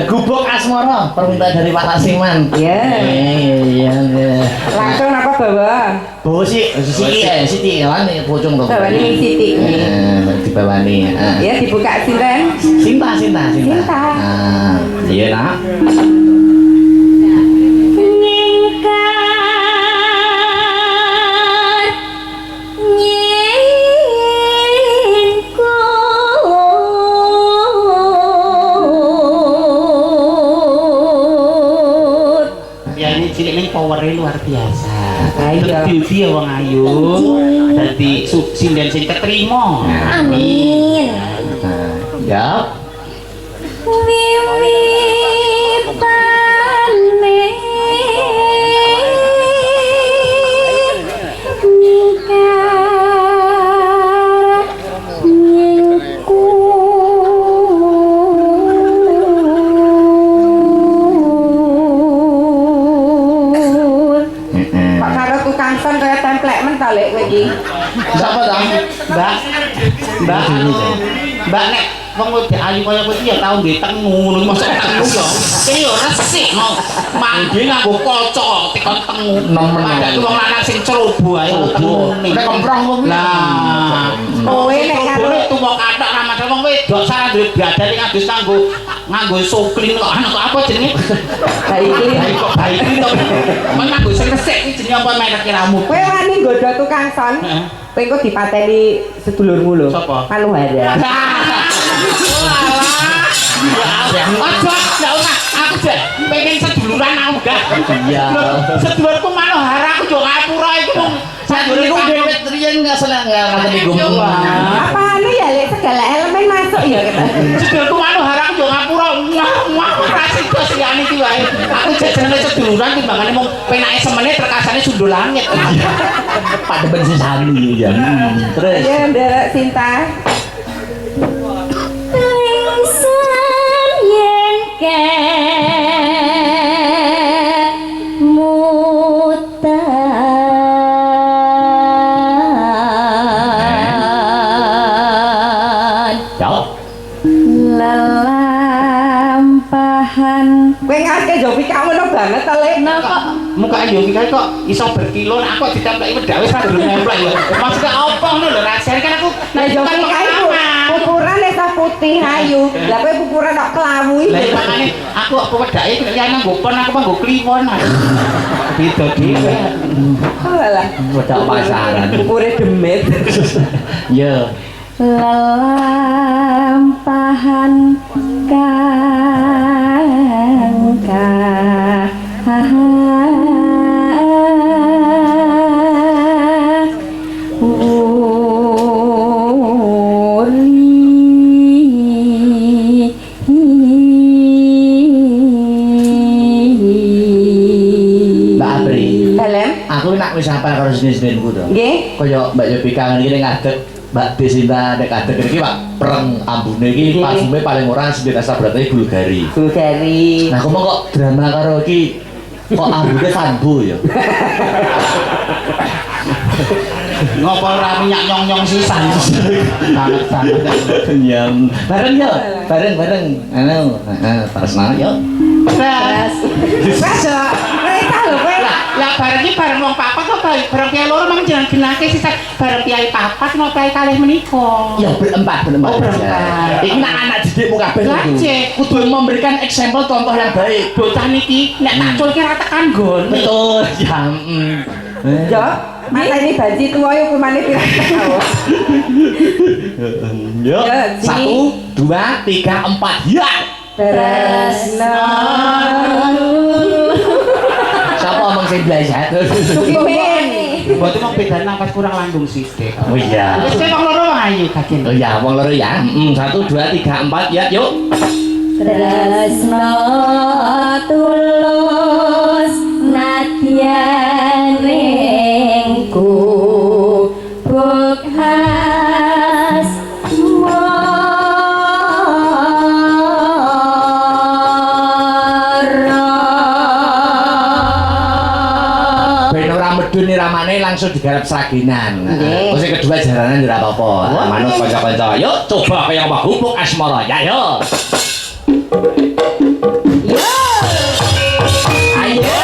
[SPEAKER 1] Gubuk asmara permintaan dari Pak Lasiman.
[SPEAKER 3] Iya.
[SPEAKER 1] Iya.
[SPEAKER 3] Langsung apa bawa?
[SPEAKER 1] Bawa Siti lan pocong to.
[SPEAKER 3] Bawani ning Siti.
[SPEAKER 1] Dibawani.
[SPEAKER 3] Ya dibuka sinten?
[SPEAKER 1] Cinta.
[SPEAKER 3] Cinta.
[SPEAKER 1] Iya nak.
[SPEAKER 2] Cilik ning powernya luar biasa.
[SPEAKER 3] Ayo.
[SPEAKER 2] Beauty ya wong ayu. Dadi sinden sing ketrima.
[SPEAKER 5] Amin.
[SPEAKER 1] Ya. Siapa dah?
[SPEAKER 2] Mbak nek wong wedok ayu kaya kowe iki ya tau nggih tengu ngono mosok tengu ya. Kene ya resik no. Mangge nganggo kaca tekan tengu. Padahal wong lanang sing ceroboh ae tengu.
[SPEAKER 1] Nek kemprong kuwi.
[SPEAKER 2] Lah,
[SPEAKER 3] kowe nek karo
[SPEAKER 2] tuwa kathok ramadhan wong wedok saran duwe badan iki nganggo nganggo soklin kok ana apa jenenge?
[SPEAKER 3] saiki
[SPEAKER 2] Kok baiki to. Men nganggo sing resik iki jenenge apa merek ramu.
[SPEAKER 3] kowe wani nggodho tukang son. Kowe engko dipateni sedulurmu lho.
[SPEAKER 2] Sapa?
[SPEAKER 3] Manuhara.
[SPEAKER 2] Aja, enggak usah. Aku jan pengen seduluran aku enggak.
[SPEAKER 1] Iya.
[SPEAKER 2] Sedulurku Manuhara aku yo ngapura iki mung
[SPEAKER 1] Sadurunge ku dhewe riyen enggak seneng ya ngoten niku.
[SPEAKER 3] Apane ya lek segala elemen masuk ya kita.
[SPEAKER 2] Sedulurku Manuhara aku yo ngapura. Wah, ora sida liyane iki wae. Aku jenenge seduluran timbangane mung penake semene terkasane sundul langit.
[SPEAKER 1] Pada bensin sani ya. Terus.
[SPEAKER 3] Ya nderek cinta.
[SPEAKER 5] Lelampahan.
[SPEAKER 3] Kowe ngake Jovika ngono banget to, Lek.
[SPEAKER 5] Nah kok
[SPEAKER 2] Muka Jovika kok iso berkilo nek aku ditempelki wedake wis padha nempel ya. Maksudnya apa ngono lho rasane kan aku
[SPEAKER 3] Nah Jovika iku ukuran iso putih ayu. Lah kowe ukuran kok kelawu
[SPEAKER 2] Lah
[SPEAKER 3] iki.
[SPEAKER 2] makane aku apa wedake ya nganggo pon aku nganggo kliwon. Beda dhewe.
[SPEAKER 3] Alah,
[SPEAKER 1] Wedak pasaran.
[SPEAKER 3] ukure demit.
[SPEAKER 1] Ya.
[SPEAKER 5] lelampahan
[SPEAKER 1] Aku nak wis hafal karo jenis-jenisku to.
[SPEAKER 3] Nggih.
[SPEAKER 1] Kaya Mbak Jovika ngene iki ngadeg Mbak Desinta nek adeg iki Pak pereng ambune iki parfume paling ora sing rasa berarti Bulgari.
[SPEAKER 3] Bulgari.
[SPEAKER 1] Nah, kok kok drama karo iki kok ambune Sanbo ya.
[SPEAKER 2] Ngopo ora minyak nyong-nyong sisan. Banget.
[SPEAKER 1] Kenyang. Bareng yo, bareng. Anu, terus yo.
[SPEAKER 2] Terus
[SPEAKER 3] Waduh, mereka lho kowe.
[SPEAKER 2] lah bareng iki bareng wong papat kok bareng piye loro mang jeneng genake sisa bareng piye papat no piye kalih menika.
[SPEAKER 1] Ya berempat.
[SPEAKER 2] Oh, berempat.
[SPEAKER 1] Iki nak anak didikmu kabeh
[SPEAKER 2] Lah,
[SPEAKER 1] itu.
[SPEAKER 2] Cek.
[SPEAKER 1] Kudu memberikan eksempel contoh yang baik.
[SPEAKER 2] Bocah niki nek tak culke ra tekan nggon.
[SPEAKER 1] Betul. Ya.
[SPEAKER 3] Yo, mata ini baji tua yo kumane pirang-pirang.
[SPEAKER 1] Yo.
[SPEAKER 3] Ya,
[SPEAKER 1] 1 2 3 4. Ya.
[SPEAKER 3] Tresno.
[SPEAKER 1] Siapa omong sing belajar?
[SPEAKER 3] Sukimin.
[SPEAKER 2] Berarti mau beda nafas kurang lambung sithik.
[SPEAKER 1] Oh iya.
[SPEAKER 2] Wis wong loro ayo kagen.
[SPEAKER 1] Oh iya, wong loro ya. 1 2 3 4 ya, yuk.
[SPEAKER 5] tresno tulus nadyanengku
[SPEAKER 1] Adu niramane langsung digarap seraginan.
[SPEAKER 3] Nggih.
[SPEAKER 1] Terus yang kedua jaranan ora apa-apa. Manut kanca-kanca. Yuk coba kaya apa hubung asmara. Ya yo. Ayo.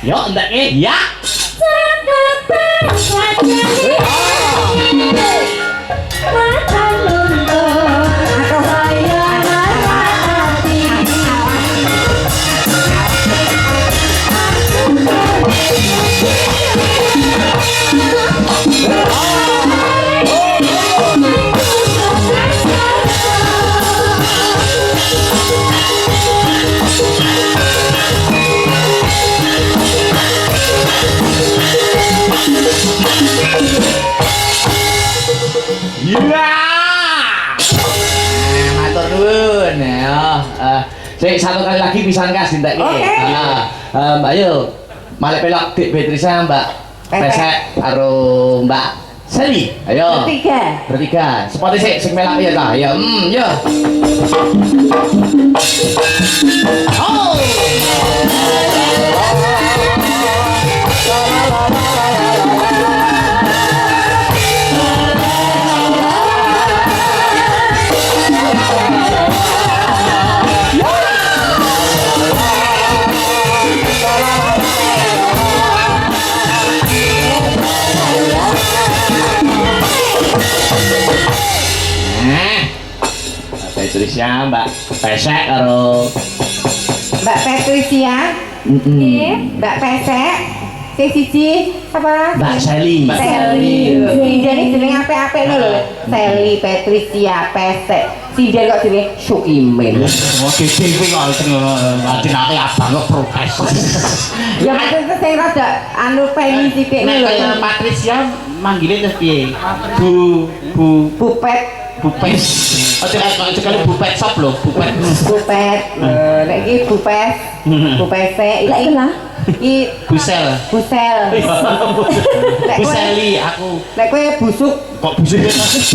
[SPEAKER 1] Yo, ndake ya. Sik satu kali lagi pisan kas dintek iki.
[SPEAKER 3] Oke.
[SPEAKER 1] Mbak Yul. Malek pelok Dik Beatrice Mbak Pesek karo Mbak Seli. Ayo. Bertiga. Sepoti sik melak ya ta. Ya, yo. Oh. Patricia, Mbak Pesek karo
[SPEAKER 3] Mbak Patricia, Mbak Pesek, sing siji apa?
[SPEAKER 1] Mbak Seli.
[SPEAKER 3] Seli. Sinjane jeneng apik-apik lho. Seli, Patricia, Pesek. Sinjane kok jenenge Sukimin.
[SPEAKER 2] Oh, gede kuwi kok jenenge abang kok protes.
[SPEAKER 3] Ya maksudnya sing rada anu pengen sithik
[SPEAKER 2] Nek
[SPEAKER 3] lho.
[SPEAKER 2] kaya Patricia manggilnya terus piye?
[SPEAKER 3] Bupet.
[SPEAKER 2] Bupet. Aja kali Bupet shop lho, Bupet.
[SPEAKER 3] Bupet. Nek iki Bupes. Bupese
[SPEAKER 5] Lah
[SPEAKER 3] iki
[SPEAKER 5] iku lah.
[SPEAKER 3] iki
[SPEAKER 2] Busel.
[SPEAKER 3] Busel.
[SPEAKER 2] Buseli aku.
[SPEAKER 3] Nek kowe busuk,
[SPEAKER 2] Kok busuk?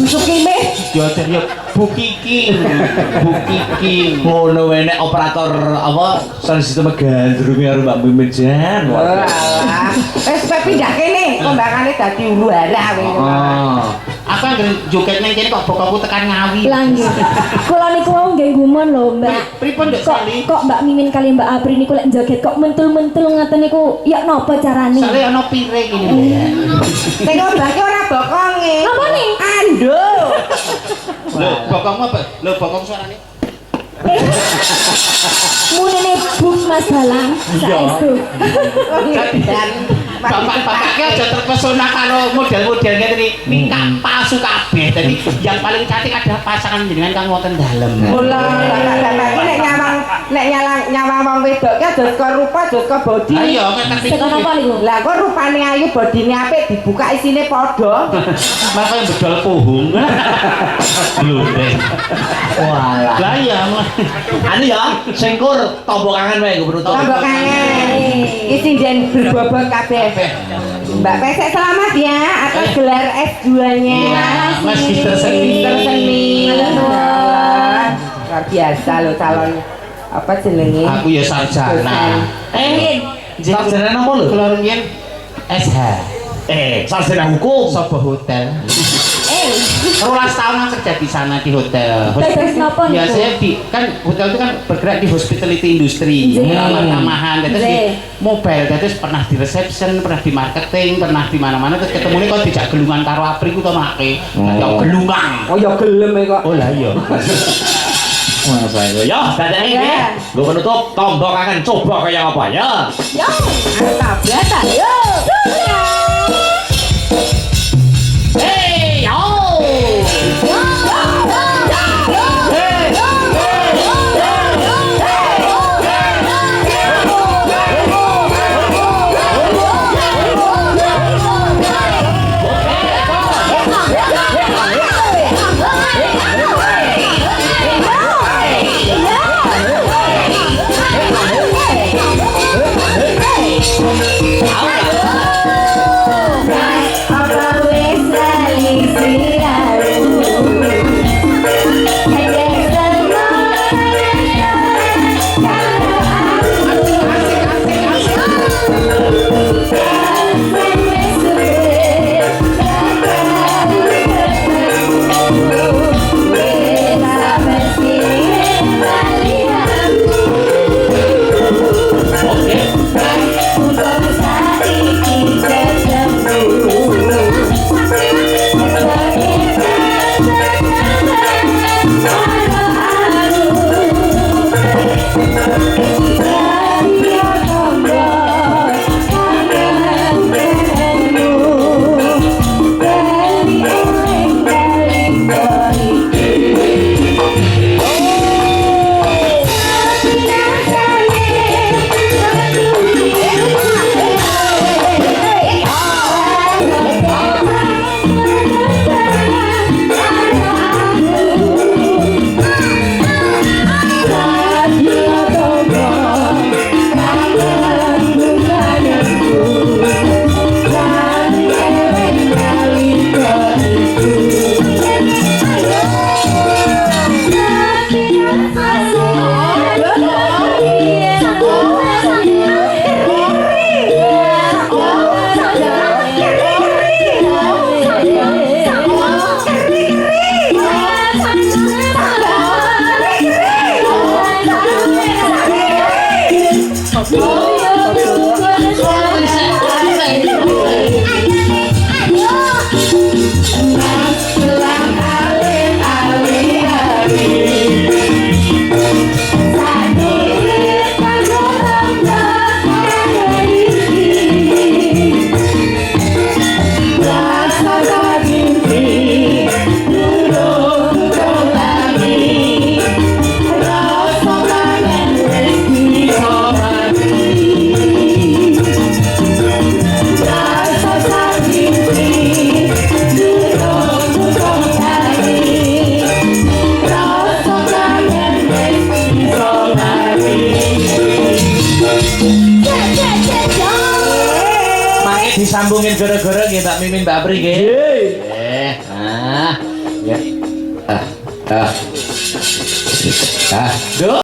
[SPEAKER 3] busuk kime?
[SPEAKER 2] Ya ya Bukiki. Bukiki.
[SPEAKER 1] Ngono wae nek operator apa sound system gandrunge karo Mbak Mimin jan.
[SPEAKER 3] Walah. Wis kowe pindah kene, kombakane dadi huru-hara kowe.
[SPEAKER 1] Oh.
[SPEAKER 2] Aku anggere joget nang kene kok bokapku tekan Ngawi.
[SPEAKER 5] Lah nggih. Kula niku wau nggih gumon lho, Mbak.
[SPEAKER 2] Pripun Nduk
[SPEAKER 5] Kok
[SPEAKER 2] Sali?
[SPEAKER 5] kok Mbak Mimin kali Mbak Apri niku lek joget kok mentul-mentul ngaten niku ya napa carane?
[SPEAKER 2] Sale ana pire kene.
[SPEAKER 3] Sing ngombake ora bokonge.
[SPEAKER 5] Apa nih?
[SPEAKER 3] Ando.
[SPEAKER 2] Lho, bokongmu apa? Lho, bokong suarane.
[SPEAKER 5] Munene buk Mas Dalang saestu.
[SPEAKER 3] Dan
[SPEAKER 2] Bapak-bapaknya aja terpesona karo model-model ngene iki. Mingkak palsu kabeh. Dadi yang paling cantik adalah pasangan jenengan kang wonten dalem.
[SPEAKER 3] mula bapak-bapak iki nek nyawang wong wedok ki aja saka rupa, aja saka body.
[SPEAKER 2] Ayo ngerti.
[SPEAKER 5] Tekan apa niku?
[SPEAKER 3] Lah kok rupane ayu, bodine apik dibuka isine padha.
[SPEAKER 2] Maka yang bedol puhung. Glundeng.
[SPEAKER 1] Walah.
[SPEAKER 2] Lah iya.
[SPEAKER 1] Anu ya, sengkur tombok kangen wae penutup.
[SPEAKER 3] Tombok kangen. Iki sinden berbobot kabeh. Mbak Pesek selamat ya atas gelar S2-nya.
[SPEAKER 2] Magister seni.
[SPEAKER 3] Magister seni.
[SPEAKER 5] Wah.
[SPEAKER 3] Luar biasa loh calon apa jenenge?
[SPEAKER 2] Aku ya sarjana.
[SPEAKER 1] Sarjana napa lho?
[SPEAKER 2] Kula rumiyin SH.
[SPEAKER 1] Sarjana hukum.
[SPEAKER 2] Sobo hotel. 12 tahun aku kerja di sana di hotel.
[SPEAKER 5] Terus napa niku?
[SPEAKER 2] Ya saya kan hotel itu kan bergerak di hospitality industry,
[SPEAKER 5] Nggih.
[SPEAKER 2] ramah-tamahan, terus di
[SPEAKER 5] Nggih.
[SPEAKER 2] mobile, terus pernah di reception, pernah di marketing, pernah di mana-mana, terus ketemu nih kok dijak gelungan karo Apri ku to make. Ya gelungan.
[SPEAKER 3] Oh ya gelem e kok.
[SPEAKER 2] Oh lah iya.
[SPEAKER 1] Wah, saya yo, dadane iki.
[SPEAKER 3] Ya.
[SPEAKER 1] Nggo penutup tombok kangen coba kaya apa ya?
[SPEAKER 5] Yo.
[SPEAKER 3] Mantap biasa.
[SPEAKER 5] Yo.
[SPEAKER 1] Hey, yo.
[SPEAKER 5] Hey.
[SPEAKER 1] Disambungin gara-gara nggih Mbak Mimin Mbak Apri nggih. Ya. Duh.